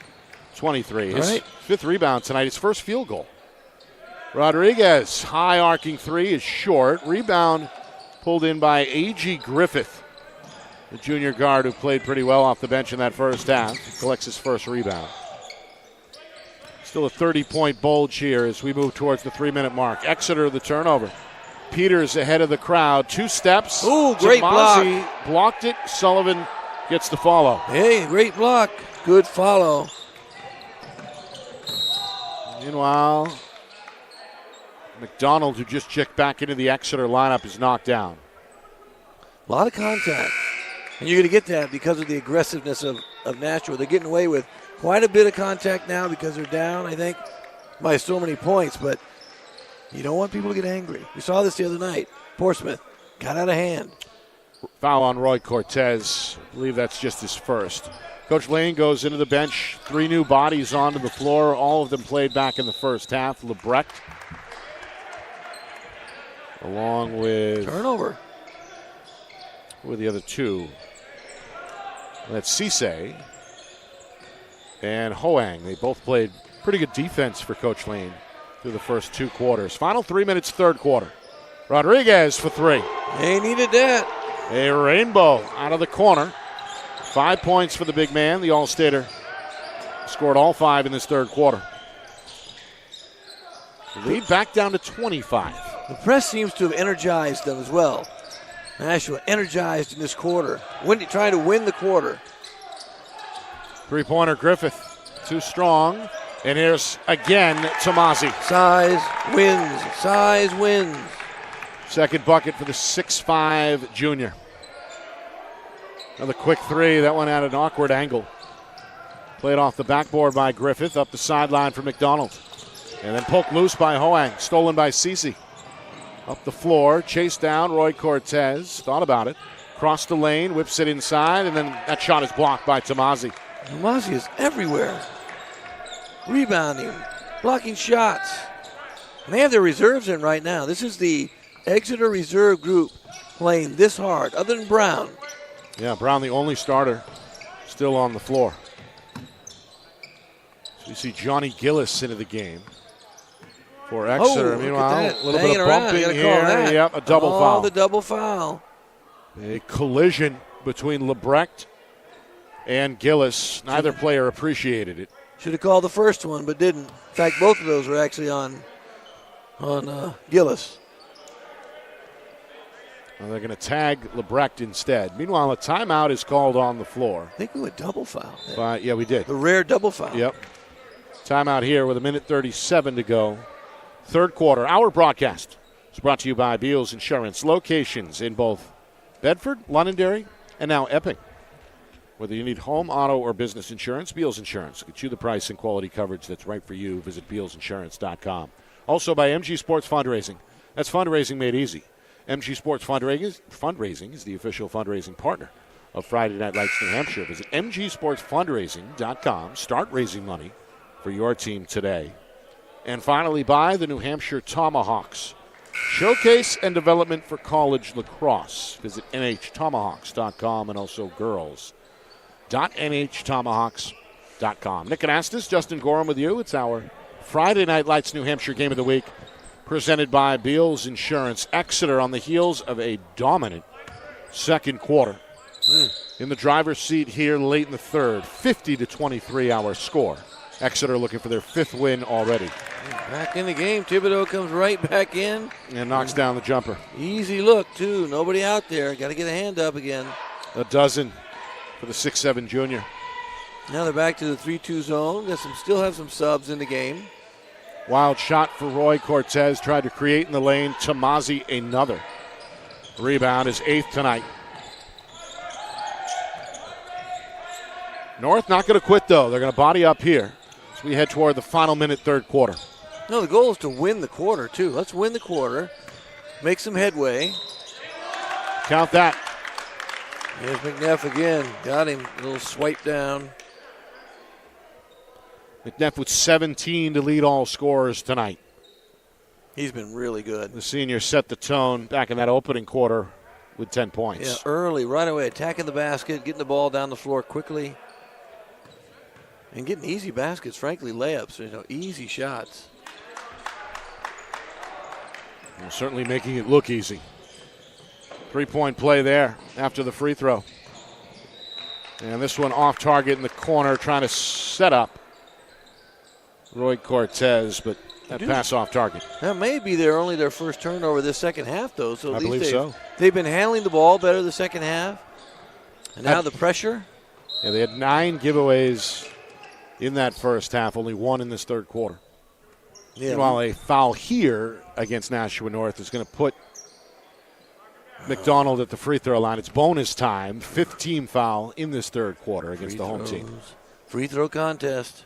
23. His right. 5th rebound tonight, his first field goal. Rodriguez, high arcing 3 is short. Rebound pulled in by A.G. Griffith, the junior guard who played pretty well off the bench in that first half. He collects his first rebound. Still a 30-point bulge here as we move towards the 3-minute mark. Exeter the turnover. Peters ahead of the crowd. 2 steps. Ooh, great block. Blocked it. Sullivan gets the follow. Hey, great block. Good follow. Meanwhile, McDonald, who just checked back into the Exeter lineup, is knocked down. A lot of contact. And you're going to get that because of the aggressiveness of Nashua. They're getting away with quite a bit of contact now because they're down, I think, by so many points. But you don't want people to get angry. We saw this the other night. Portsmouth got out of hand. Foul on Roy Cortez. I believe that's just his first. Coach Lane goes into the bench. 3 new bodies onto the floor. All of them played back in the first half. Lebrecht, along with... Turnover. Who are the other 2? That's Cisse and Hoang. They both played pretty good defense for Coach Lane through the first 2 quarters. Final 3 minutes, third quarter. Rodriguez for 3. They needed that. A rainbow out of the corner. 5 points for the big man. The All-Stater scored all 5 in this third quarter. Lead back down to 25. The press seems to have energized them as well. Nashua energized in this quarter. Trying to win the quarter. 3-pointer Griffith. Too strong. And here's again Tomasi. Size wins. Size wins. Second bucket for the 6'5 junior. Another quick three. That one at an awkward angle. Played off the backboard by Griffith, up the sideline for McDonald. And then poked loose by Hoang, stolen by Cece. Up the floor, chased down Roy Cortez, thought about it. Crossed the lane, whips it inside, and then that shot is blocked by Tomasi. Tomasi is everywhere. Rebounding, blocking shots. And they have their reserves in right now. This is the Exeter reserve group playing this hard, other than Brown. Yeah, Brown the only starter still on the floor. So you see Johnny Gillis into the game for Exeter. Meanwhile, a little bit of bumping here. Yep, a double foul. The double foul. A collision between Lebrecht and Gillis. Neither player appreciated it. Should have called the first one, but didn't. In fact, both of those were actually on Gillis. Well, they're going to tag Lebrecht instead. Meanwhile, a timeout is called on the floor. I think we went double foul. Yeah, we did. The rare double foul. Yep. Timeout here with 1:37 to go. Third quarter. Our broadcast is brought to you by Beals Insurance. Locations in both Bedford, Londonderry, and now Epping. Whether you need home, auto, or business insurance, Beals Insurance. Get you the price and quality coverage that's right for you. Visit BealsInsurance.com. Also by MG Sports Fundraising. That's fundraising made easy. MG Sports Fundraising is the official fundraising partner of Friday Night Lights New Hampshire. Visit mgsportsfundraising.com. Start raising money for your team today. And finally, by the New Hampshire Tomahawks. Showcase and development for college lacrosse. Visit nhtomahawks.com and also girls.nhtomahawks.com. Nick Anastas, Justin Gorham with you. It's our Friday Night Lights New Hampshire Game of the Week, presented by Beals Insurance. Exeter on the heels of a dominant second quarter. In the driver's seat here late in the third, 50-23 our score. Exeter looking for their fifth win already. Back in the game. Thibodeau comes right back in. And knocks down the jumper. Easy look, too. Nobody out there. Got to get a hand up again. A dozen for the 6'7 junior. Now they're back to the 3-2 zone. Still have some subs in the game. Wild shot for Roy Cortez. Tried to create in the lane. Tomasi another. Rebound is eighth tonight. North not going to quit, though. They're going to body up here as we head toward the final minute, third quarter. No, the goal is to win the quarter, too. Let's win the quarter. Make some headway. Count that. Here's McNeff again. Got him. A little swipe down. McNeff with 17 to lead all scorers tonight. He's been really good. The senior set the tone back in that opening quarter with 10 points. Yeah, early, right away, attacking the basket, getting the ball down the floor quickly. And getting easy baskets, frankly, layups. Easy shots. Well, certainly making it look easy. 3-point play there after the free throw. And this one off target in the corner, trying to set up Roy Cortez, but that pass off target. That may be only their first turnover this second half, though. So I believe so. They've been handling the ball better the second half. And now the pressure. Yeah, they had 9 giveaways in that first half, only 1 in this third quarter. Yeah. Meanwhile, a foul here against Nashua North is going to put McDonald at the free throw line. It's bonus time, 5th team foul in this third quarter against the home team. Free throw contest.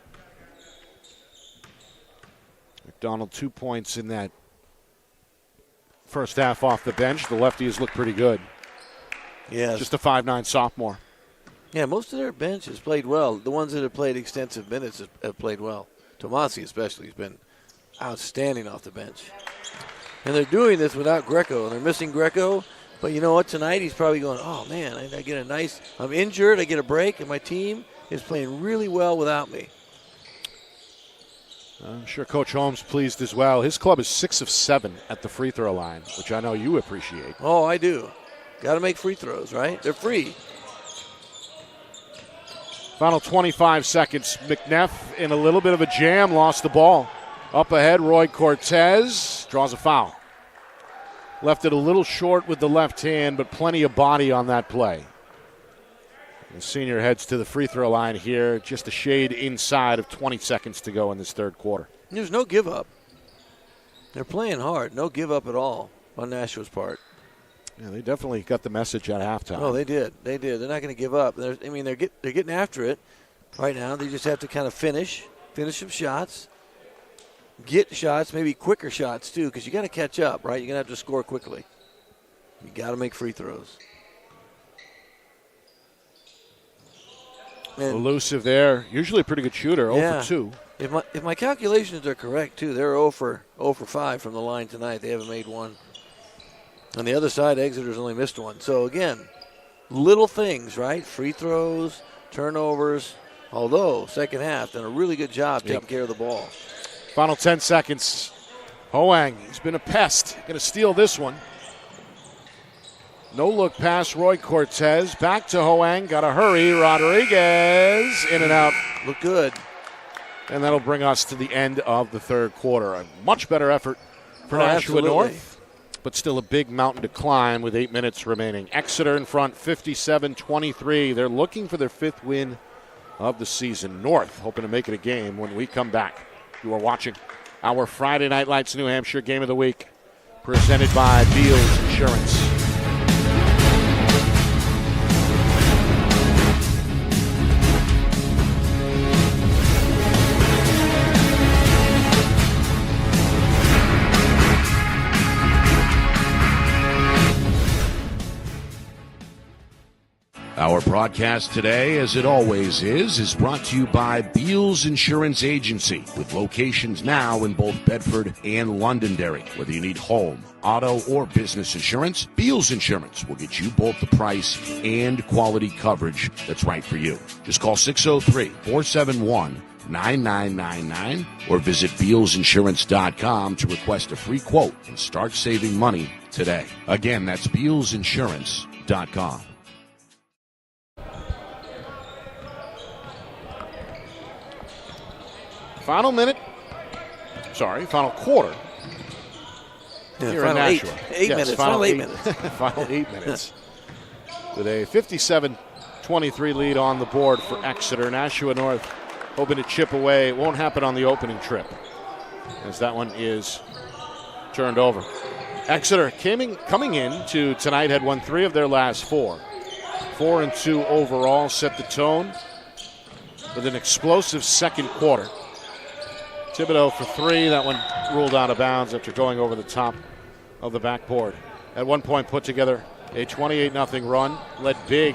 McDonald 2 points in that first half off the bench. The lefty has looked pretty good. Yeah. Just a 5'9" sophomore. Yeah, most of their bench has played well. The ones that have played extensive minutes have played well. Tomasi especially has been outstanding off the bench. And they're doing this without Greco. And they're missing Greco. But you know what? Tonight he's probably going, oh, man, I get I'm injured, I get a break, and my team is playing really well without me. I'm sure Coach Holmes pleased as well. His club is 6 of 7 at the free throw line, which I know you appreciate. Oh, I do. Got to make free throws, right? They're free. Final 25 seconds. McNeff in a little bit of a jam, lost the ball. Up ahead, Roy Cortez draws a foul. Left it a little short with the left hand, but plenty of body on that play. The senior heads to the free throw line here, just a shade inside of 20 seconds to go in this third quarter. There's no give up. They're playing hard. No give up at all on Nashua's part. Yeah, they definitely got the message at halftime. Oh, they did. They're not going to give up. They're getting after it right now. They just have to kind of finish some shots, get shots, maybe quicker shots too, because you got to catch up, right? You're going to have to score quickly. You got to make free throws. And elusive there. Usually a pretty good shooter. 0 for 2. If my calculations are correct too, they're 0 for 5 from the line tonight. They haven't made one. On the other side, Exeter's only missed one. So again, little things, right? Free throws, turnovers. Although second half done a really good job taking care of the ball. Final 10 seconds. Hoang, he's been a pest. Going to steal this one. No look pass, Roy Cortez. Back to Hoang. Got to hurry. Rodriguez in and out. Look good. And that'll bring us to the end of the third quarter. A much better effort for Nashua North, but still a big mountain to climb with 8 minutes remaining. Exeter in front, 57-23. They're looking for their 5th win of the season. North hoping to make it a game when we come back. You are watching our Friday Night Lights New Hampshire Game of the Week, presented by Beals Insurance. Our broadcast today, as it always is brought to you by Beals Insurance Agency, with locations now in both Bedford and Londonderry. Whether you need home, auto, or business insurance, Beals Insurance will get you both the price and quality coverage that's right for you. Just call 603-471-9999 or visit BealsInsurance.com to request a free quote and start saving money today. Again, that's BealsInsurance.com. Final quarter. Yeah, here in final Nashua. eight minutes. Final 8 minutes. Final 8 minutes. With a 57-23 lead on the board for Exeter. Nashua North hoping to chip away. It won't happen on the opening trip, as that one is turned over. Exeter coming in to tonight had won 3 of their last 4. 4-2 overall, set the tone with an explosive second quarter. Thibodeau for 3. That one ruled out of bounds after going over the top of the backboard. At one point put together a 28-0 run, led big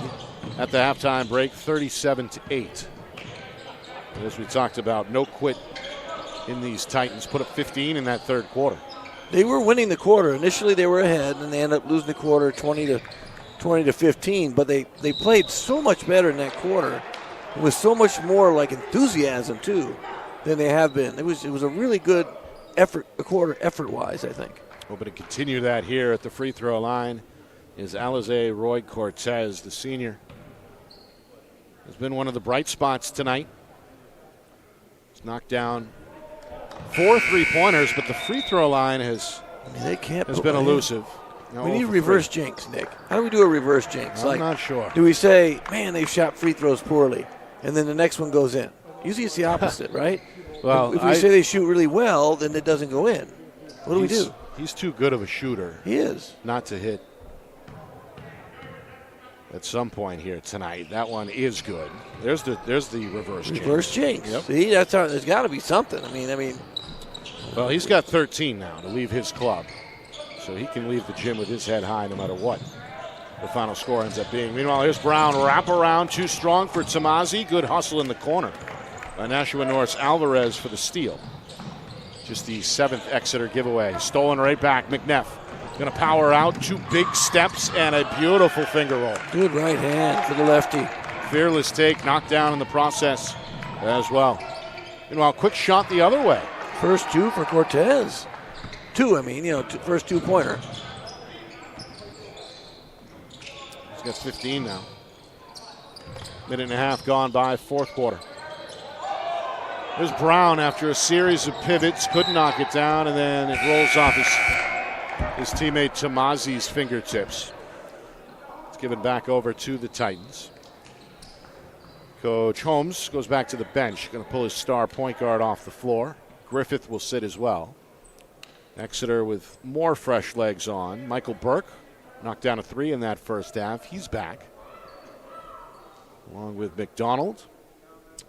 at the halftime break, 37-8. And as we talked about, no quit in these Titans. Put up 15 in that third quarter. They were winning the quarter. Initially they were ahead, and they ended up losing the quarter 20-15. But they played so much better in that quarter, with so much more like enthusiasm too than they have been. It was a really good effort, a quarter effort-wise, I think. Hoping to continue that here at the free throw line is Alize Roy Cortez, the senior. Has been one of the bright spots tonight. He's knocked down 4 3-pointers, but the free throw line has been elusive. We need reverse jinx, Nick. How do we do a reverse jinx? I'm not sure. Do we say, man, they've shot free throws poorly, and then the next one goes in? Usually it's the opposite, right? Well, if we say they shoot really well, then it doesn't go in. What do we do? He's too good of a shooter. He is. Not to hit at some point here tonight. That one is good. There's the reverse jinx. Reverse jinx. Yep. See, there's got to be something. I mean. Well, he's got 13 now to leave his club, so he can leave the gym with his head high no matter what the final score ends up being. Meanwhile, here's Brown, wrap around, too strong for Tamazi. Good hustle in the corner by Nashua North's Alvarez for the steal. Just the 7th Exeter giveaway. Stolen right back. McNeff going to power out. 2 big steps and a beautiful finger roll. Good right hand for the lefty. Fearless take, knocked down in the process as well. Meanwhile, quick shot the other way. First 2 for Cortez. 2, first 2-pointer. He's got 15 now. Minute and a half gone by, fourth quarter. There's Brown after a series of pivots, couldn't knock it down, and then it rolls off his teammate Tamazi's fingertips. It's given back over to the Titans. Coach Holmes goes back to the bench, going to pull his star point guard off the floor. Griffith will sit as well. Exeter with more fresh legs on. Michael Burke Knocked down a 3 in that first half. He's back, along with McDonald.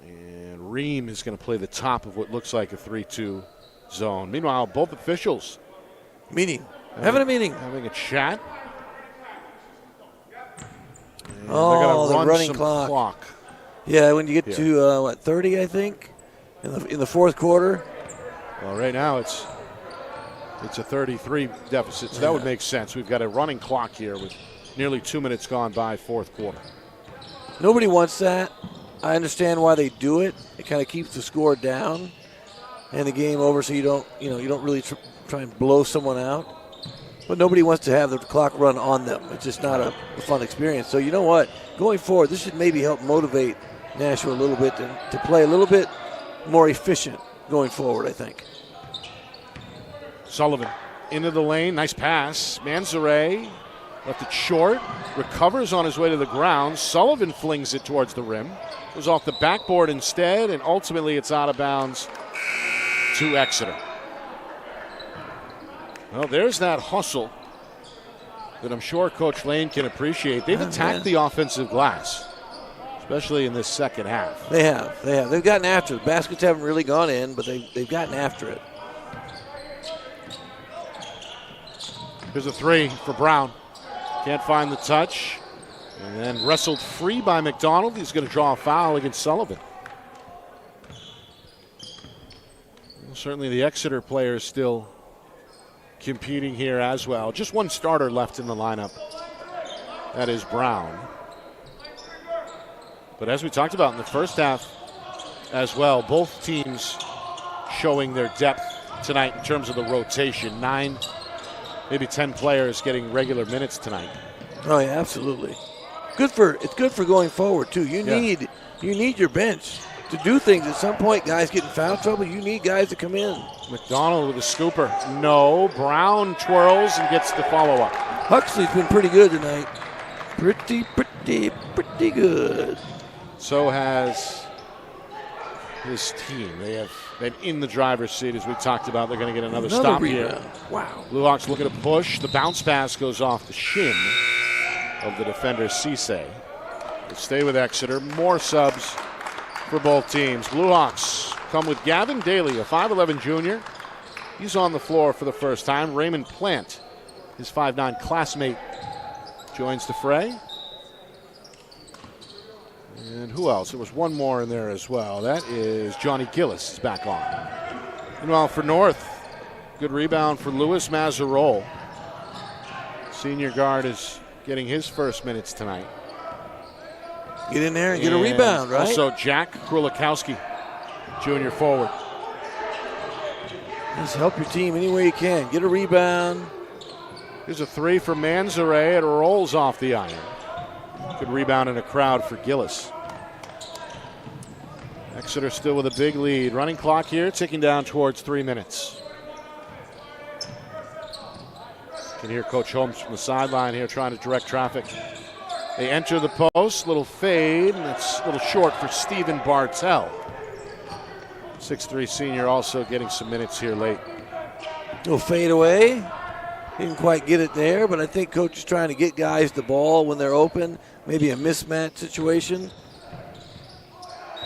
And Ream is going to play the top of what looks like a 3-2 zone. Meanwhile, both officials having a meeting. Having a chat. And Oh, they're the running clock. Yeah, when you get to 30, I think, in the fourth quarter. Well, right now it's a 33 deficit, so that would make sense. We've got a running clock here with nearly 2 minutes gone by fourth quarter. Nobody wants that. I understand why they do it. It kind of keeps the score down and the game over, so you don't really try and blow someone out. But nobody wants to have the clock run on them. It's just not a fun experience. So you know what? Going forward, this should maybe help motivate Nashua a little bit to play a little bit more efficient going forward, I think. Sullivan into the lane. Nice pass. Manzarek left it short. Recovers on his way to the ground. Sullivan flings it towards the rim. Goes off the backboard instead, and ultimately it's out of bounds to Exeter. Well, there's that hustle that I'm sure Coach Lane can appreciate. They've attacked the offensive glass, especially in this second half. They have. They've gotten after it. Baskets haven't really gone in, but they've gotten after it. Here's a 3 for Brown. Can't find the touch. And then wrestled free by McDonald. He's going to draw a foul against Sullivan. Well, certainly the Exeter players still competing here as well. Just one starter left in the lineup. That is Brown. But as we talked about in the first half as well, both teams showing their depth tonight in terms of the rotation. 9, maybe 10 players getting regular minutes tonight. Oh yeah, absolutely. It's good for going forward too. You need your bench to do things. At some point, guys get in foul trouble. You need guys to come in. McDonald with a scooper. No. Brown twirls and gets the follow-up. Huxley's been pretty good tonight. Pretty good. So has his team. They have been in the driver's seat, as we talked about. They're going to get another stop rebound here. Wow. Blue Hawks looking to push. The bounce pass goes off the shin of the defender, Cisse. We'll stay with Exeter. More subs for both teams. Blue Hawks come with Gavin Daly, a 5'11 junior. He's on the floor for the first time. Raymond Plant, his 5'9 classmate, joins the fray. And who else? There was one more in there as well. That is Johnny Gillis is back on. Meanwhile, for North, good rebound for Louis Mazarol. Senior guard is getting his first minutes tonight. Get in there and get a rebound, right? Also, Jack Krulikowski, junior forward. Just help your team any way you can. Get a rebound. Here's a 3 for Manzarek. It rolls off the iron. Good rebound in a crowd for Gillis. Exeter still with a big lead. Running clock here, ticking down towards 3 minutes. You can hear Coach Holmes from the sideline here trying to direct traffic. They enter the post, little fade, and it's a little short for Stephen Bartell. 6'3 senior also getting some minutes here late. Little fade away. Didn't quite get it there, but I think Coach is trying to get guys the ball when they're open. Maybe a mismatch situation.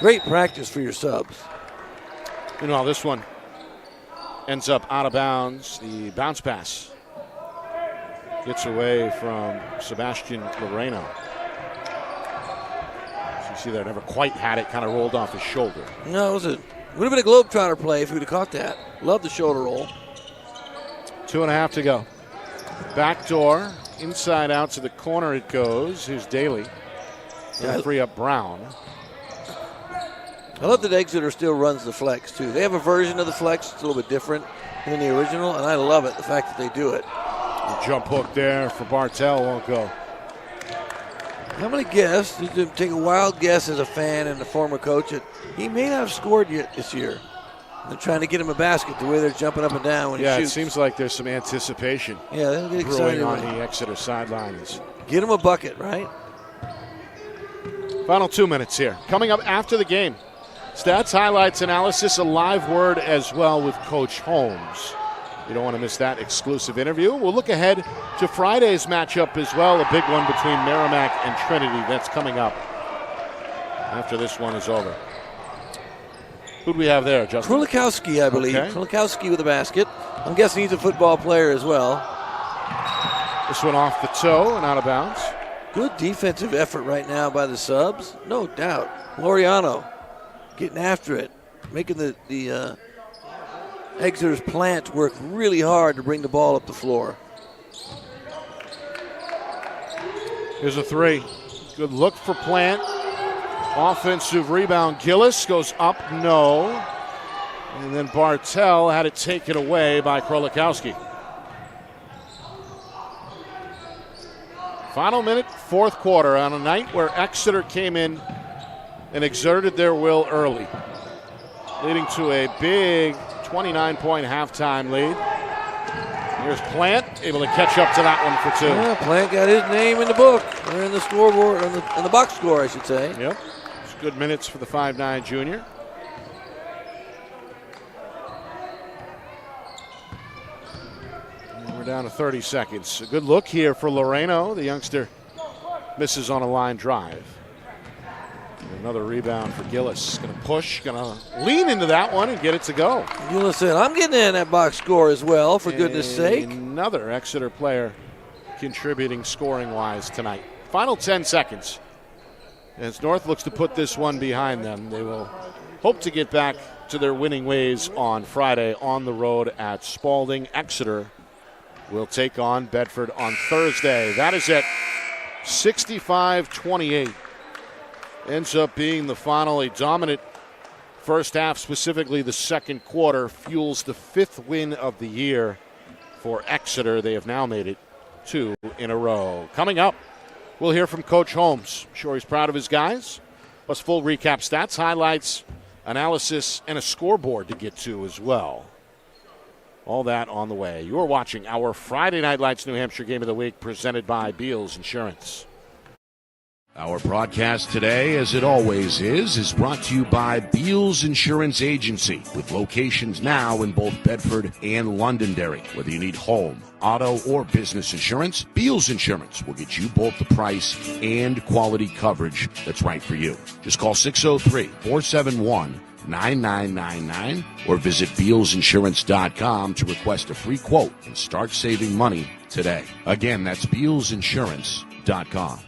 Great practice for your subs. Meanwhile, this one ends up out of bounds. The bounce pass gets away from Sebastian Loreno. So you see there, never quite had it, kind of rolled off his shoulder. No, would have been a Globetrotter play if we'd have caught that. Love the shoulder roll. 2.5 to go. Backdoor, inside out to the corner it goes. Here's Daly. Gonna free up Brown. I love that Exeter still runs the flex, too. They have a version of the flex that's a little bit different than the original, and I love it, the fact that they do it. The jump hook there for Bartell won't go. I'm going to guess, you can take a wild guess as a fan and a former coach, that he may not have scored yet this year. They're trying to get him a basket the way they're jumping up and down when he shoots. Yeah, it seems like there's some anticipation. Yeah, they'll get excited on the Exeter sidelines. Get him a bucket, right? Final 2 minutes here. Coming up after the game. Stats, highlights, analysis, a live word as well with Coach Holmes. You don't want to miss that exclusive interview. We'll look ahead to Friday's matchup as well, a big one between Merrimack and Trinity. That's coming up after this one is over. Who do we have there, Justin? Krulikowski, I believe. Okay. Krulikowski with a basket. I'm guessing he's a football player as well. This one off the toe and out of bounds. Good defensive effort right now by the subs, no doubt. Laureano getting after it, making the Exeter's plant work really hard to bring the ball up the floor. Here's a three. Good look for Plant. Offensive rebound. Gillis goes up, no. And then Bartel had it taken away by Krolikowski. Final minute, fourth quarter, on a night where Exeter came in and exerted their will early, leading to a big 29-point halftime lead. Here's Plant, able to catch up to that one for two. Yeah, Plant got his name in the book, or in the scoreboard, in the box score, I should say. Yep, it's good minutes for the 5'9" junior. And we're down to 30 seconds. A good look here for Loreno. The youngster misses on a line drive. Another rebound for Gillis. Going to push, going to lean into that one and get it to go. Gillis said, I'm getting in that box score as well, for goodness sake. Another Exeter player contributing scoring-wise tonight. Final 10 seconds. As North looks to put this one behind them, they will hope to get back to their winning ways on Friday on the road at Spalding. Exeter will take on Bedford on Thursday. That is it. 65-28. Ends up being the final. A dominant first half, specifically the second quarter, fuels the fifth win of the year for Exeter. They have now made it 2 in a row. Coming up, we'll hear from Coach Holmes. I'm sure he's proud of his guys. Plus full recap stats, highlights, analysis, and a scoreboard to get to as well. All that on the way. You're watching our Friday Night Lights New Hampshire Game of the Week presented by Beals Insurance. Our broadcast today, as it always is brought to you by Beals Insurance Agency, with locations now in both Bedford and Londonderry. Whether you need home, auto, or business insurance, Beals Insurance will get you both the price and quality coverage that's right for you. Just call 603-471-9999 or visit BealsInsurance.com to request a free quote and start saving money today. Again, that's BealsInsurance.com.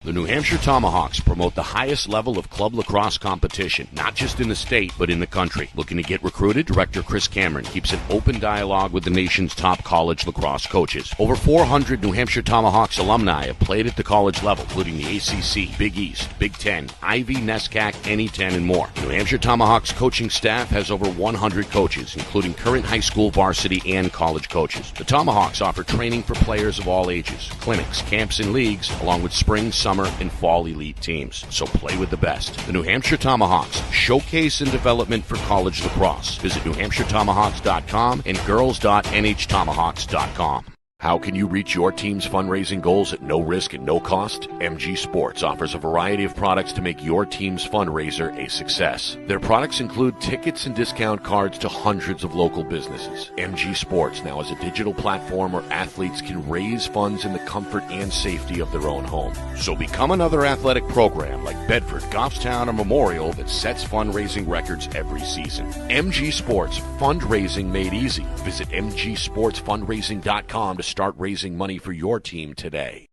The New Hampshire Tomahawks promote the highest level of club lacrosse competition, not just in the state, but in the country. Looking to get recruited? Director Chris Cameron keeps an open dialogue with the nation's top college lacrosse coaches. Over 400 New Hampshire Tomahawks alumni have played at the college level, including the ACC, Big East, Big Ten, Ivy, NESCAC, NE10, and more. The New Hampshire Tomahawks coaching staff has over 100 coaches, including current high school varsity and college coaches. The Tomahawks offer training for players of all ages, clinics, camps, and leagues, along with spring, summer, and fall elite teams. So play with the best. The New Hampshire Tomahawks, showcase and development for college lacrosse. Visit NewHampshireTomahawks.com and girls.nhtomahawks.com. How can you reach your team's fundraising goals at no risk and no cost? MG Sports offers a variety of products to make your team's fundraiser a success. Their products include tickets and discount cards to hundreds of local businesses. MG Sports now has a digital platform where athletes can raise funds in the comfort and safety of their own home. So become another athletic program like Bedford, Goffstown, or Memorial that sets fundraising records every season. MG Sports, fundraising made easy. Visit mgsportsfundraising.com to start raising money for your team today.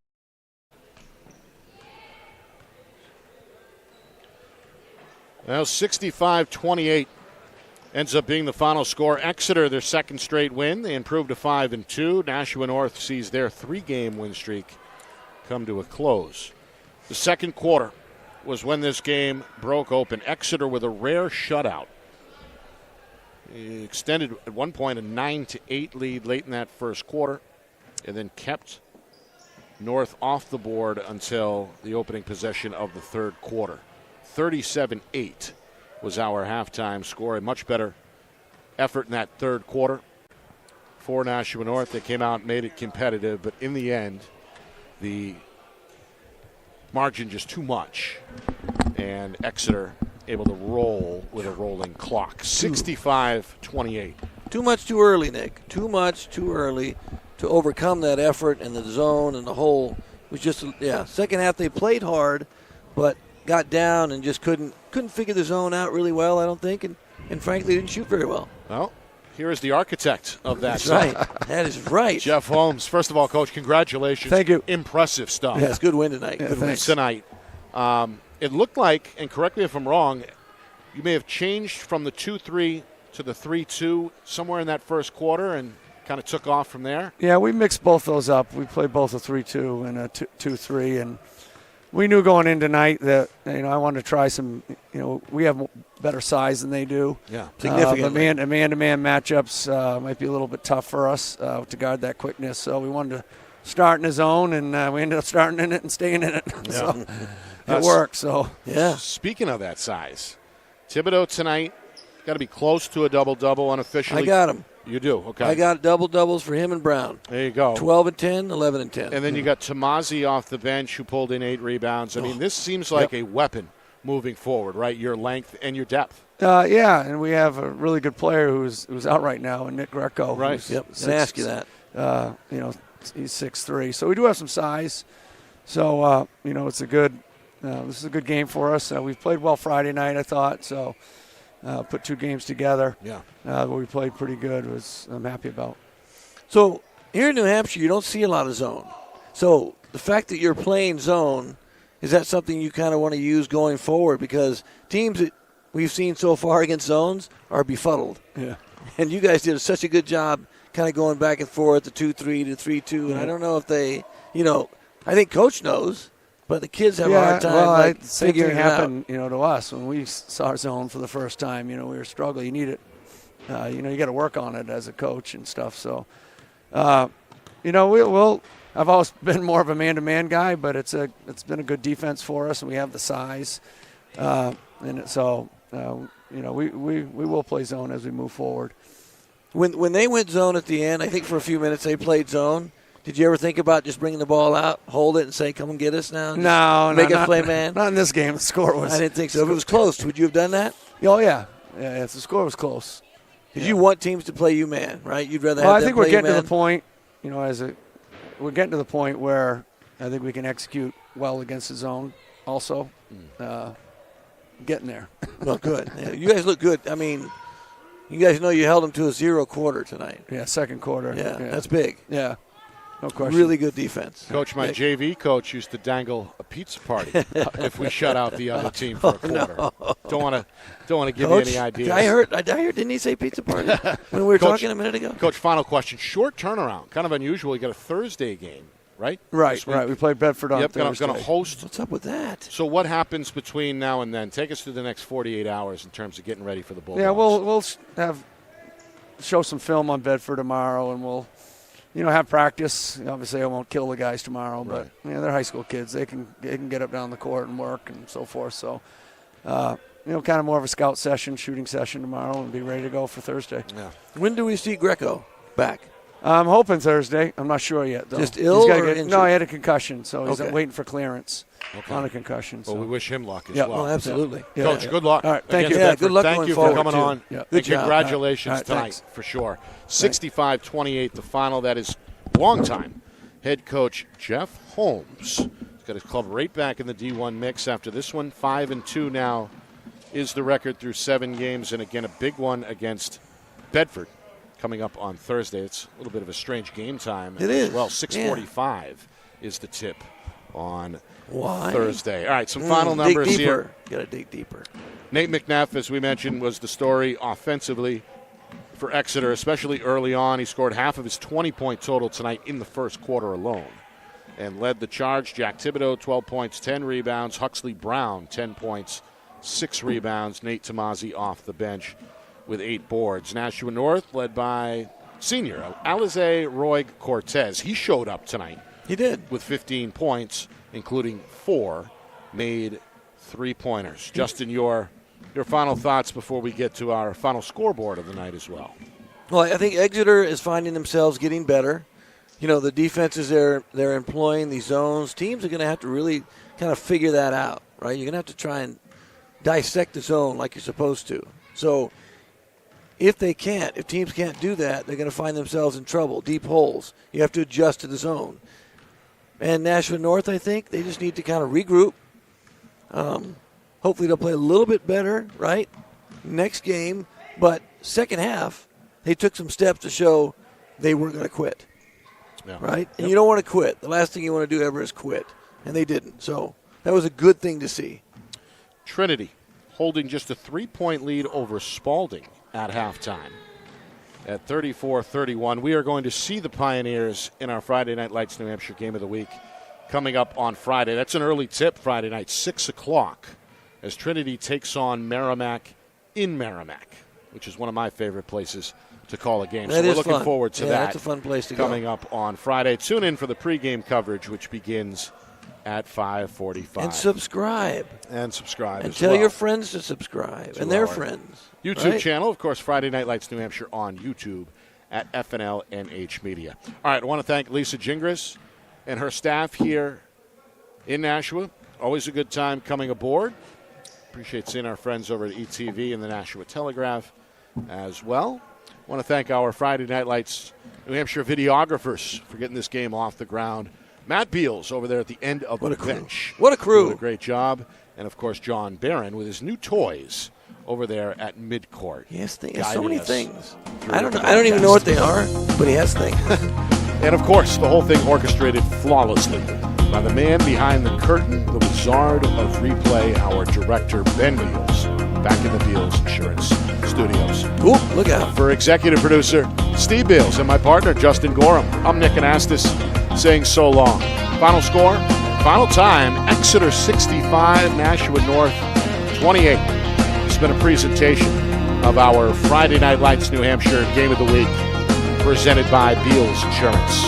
Now 65-28 ends up being the final score. Exeter, their second straight win. They improved to 5-2. Nashua North sees their 3-game win streak come to a close. The second quarter was when this game broke open. Exeter with a rare shutout. He extended at one point a 9-8 lead late in that first quarter, and then kept North off the board until the opening possession of the third quarter. 37-8 was our halftime score. A much better effort in that third quarter for Nashua North. They came out and made it competitive, but in the end, the margin just too much, and Exeter able to roll with a rolling clock. 65-28. Too much too early, Nick. Too much too early to overcome that effort and the zone and the whole. It was just, second half they played hard, but got down and just couldn't figure the zone out really well, I don't think, and frankly didn't shoot very well. Well, here is the architect of that. That's right. That is right. Jeff Holmes. First of all, Coach, congratulations. Thank you. Impressive stuff. Yeah, it's good win tonight. Yeah, good win tonight. It looked like, and correct me if I'm wrong, you may have changed from the 2-3 to the 3-2 somewhere in that first quarter and kind of took off from there. Yeah, we mixed both those up. We played both a 3-2 and a 2-3, and we knew going in tonight that I wanted to try some. We have better size than they do. Yeah, significantly. But man-to-man matchups might be a little bit tough for us to guard that quickness. So we wanted to start in the zone, and we ended up starting in it and staying in it. Yeah. So it worked. So yeah. Speaking of that size, Thibodeau tonight got to be close to a double-double unofficially. I got him. You do, okay. I got double-doubles for him and Brown. There you go. 12 and 10, 11 and 10. And then you got Tomasi off the bench who pulled in 8 rebounds. I mean, this seems like a weapon moving forward, right? Your length and your depth. Yeah, and we have a really good player who's out right now, and Nick Greco. Right. Yep. Going to ask you that. He's 6'3", so we do have some size. So it's a good. This is a good game for us. We've played well Friday night, I thought. So put 2 games together. Yeah. We played pretty good. I'm happy about. So here in New Hampshire, you don't see a lot of zone. So the fact that you're playing zone, is that something you kind of want to use going forward? Because teams that we've seen so far against zones are befuddled. Yeah. And you guys did such a good job kind of going back and forth, the 2-3 to 3-2. And I don't know if they, I think Coach knows, but the kids have a hard time figuring it out. Same thing happened, to us when we saw zone for the first time. We were struggling. You need it. You got to work on it as a coach and stuff. So, we'll. I've always been more of a man-to-man guy, but it's been a good defense for us, and we have the size. We will play zone as we move forward. When they went zone at the end, I think for a few minutes they played zone. Did you ever think about just bringing the ball out, hold it, and say, "Come and get us now"? No, make us play man. Not in this game. The score was. I didn't think so. If it was close, would you have done that? Oh yeah. If the score was close. Because you want teams to play you man, right? You'd rather. Well, have I think them we're getting to the point. We're getting to the point where I think we can execute well against the zone. Also, getting there. Well, good. Yeah, you guys look good. I mean, you guys know you held them to a 0 quarter tonight. Yeah, second quarter. Yeah, that's big. Yeah, no question. Really good defense. Coach, my JV coach used to dangle a pizza party if we shut out the other team for a quarter. No. Don't want to give Coach, you any ideas. I heard. Didn't he say pizza party when we were Coach, talking a minute ago? Coach, final question. Short turnaround. Kind of unusual. You got a Thursday game, right? Right. We played Bedford on Thursday. Yep, going to host. What's up with that? So what happens between now and then? Take us through the next 48 hours in terms of getting ready for the Bulldogs. Yeah, we'll show some film on Bedford tomorrow, and we'll have practice. Obviously, I won't kill the guys tomorrow, but they're high school kids. They can get up down the court and work and so forth. So, kind of more of a scout session, shooting session tomorrow, and be ready to go for Thursday. Yeah. When do we see Greco back? I'm hoping Thursday. I'm not sure yet, though. Just ill or injured? No, he had a concussion, so he's Okay. waiting for clearance on a concussion. Well, So. we wish him luck as Yeah. well. Oh, absolutely. Yeah. Coach, good luck. All right, thank you. Yeah, Bedford. good luck Thank going you for forward, coming too. on. Yeah. And Good job. congratulations All right, tonight, thanks. for sure. 65-28, the final. That is longtime head coach Jeff Holmes. He's got his club right back in the D1 mix after this one. 5-2 now is the record through 7 games, and again a big one against Bedford coming up on Thursday. It's a little bit of a strange game time. It is. Well, 6:45 is the tip on Why? Thursday. All right, some final numbers dig here. deeper. Got to dig deeper. Nate McNabb, as we mentioned, was the story offensively for Exeter, especially early on. He scored half of his 20-point total tonight in the first quarter alone and led the charge. Jack Thibodeau, 12 points, 10 rebounds. Huxley Brown, 10 points, 6 rebounds. Nate Tomasi off the bench with 8 boards. Nashua North led by senior Alize Roy Cortez. He showed up tonight. He did. With 15 points, including 4 made 3-pointers. Justin, your final thoughts before we get to our final scoreboard of the night as well. Well, I think Exeter is finding themselves getting better. The defenses they're employing, these zones, teams are going to have to really kind of figure that out, right? You're going to have to try and dissect the zone like you're supposed to. So if teams can't do that, they're going to find themselves in trouble, deep holes. You have to adjust to the zone. And Nashua North, I think, they just need to kind of regroup. Hopefully they'll play a little bit better, right, next game. But second half, they took some steps to show they weren't going to quit, right? And you don't want to quit. The last thing you want to do ever is quit. And they didn't. So that was a good thing to see. Trinity holding just a 3-point lead over Spalding at halftime at 34-31. We are going to see the Pioneers in our Friday Night Lights New Hampshire Game of the Week coming up on Friday. That's an early tip Friday night, 6 o'clock, as Trinity takes on Merrimack in Merrimack, which is one of my favorite places to call a game. That so we're looking fun. forward to that. That's a fun place to coming go. up on Friday. Tune in for the pregame coverage, which begins at 5:45. And subscribe. And subscribe And as tell well. your friends to subscribe. And their friends. YouTube right? channel, of course, Friday Night Lights New Hampshire on YouTube at FNLNH Media. All right, I want to thank Lisa Gingras and her staff here in Nashua. Always a good time coming aboard. Appreciate seeing our friends over at ETV and the Nashua Telegraph as well. I want to thank our Friday Night Lights New Hampshire videographers for getting this game off the ground. Matt Beals over there at the end of the bench. What a crew. Doing a great job. And, of course, John Barron with his new toys over there at midcourt. Yes, he has so many us things. through I don't the know. I don't even know what podcast. they are, but he has things. And, of course, the whole thing orchestrated flawlessly by the man behind the curtain, the wizard of replay, our director, Ben Beals, back in the Beals Insurance Studios. Ooh, look out. For executive producer Steve Beals and my partner, Justin Gorham, I'm Nick Anastas saying so long. Final score, final time, Exeter 65, Nashua North 28. It's been a presentation of our Friday Night Lights New Hampshire Game of the Week presented by Beals Insurance.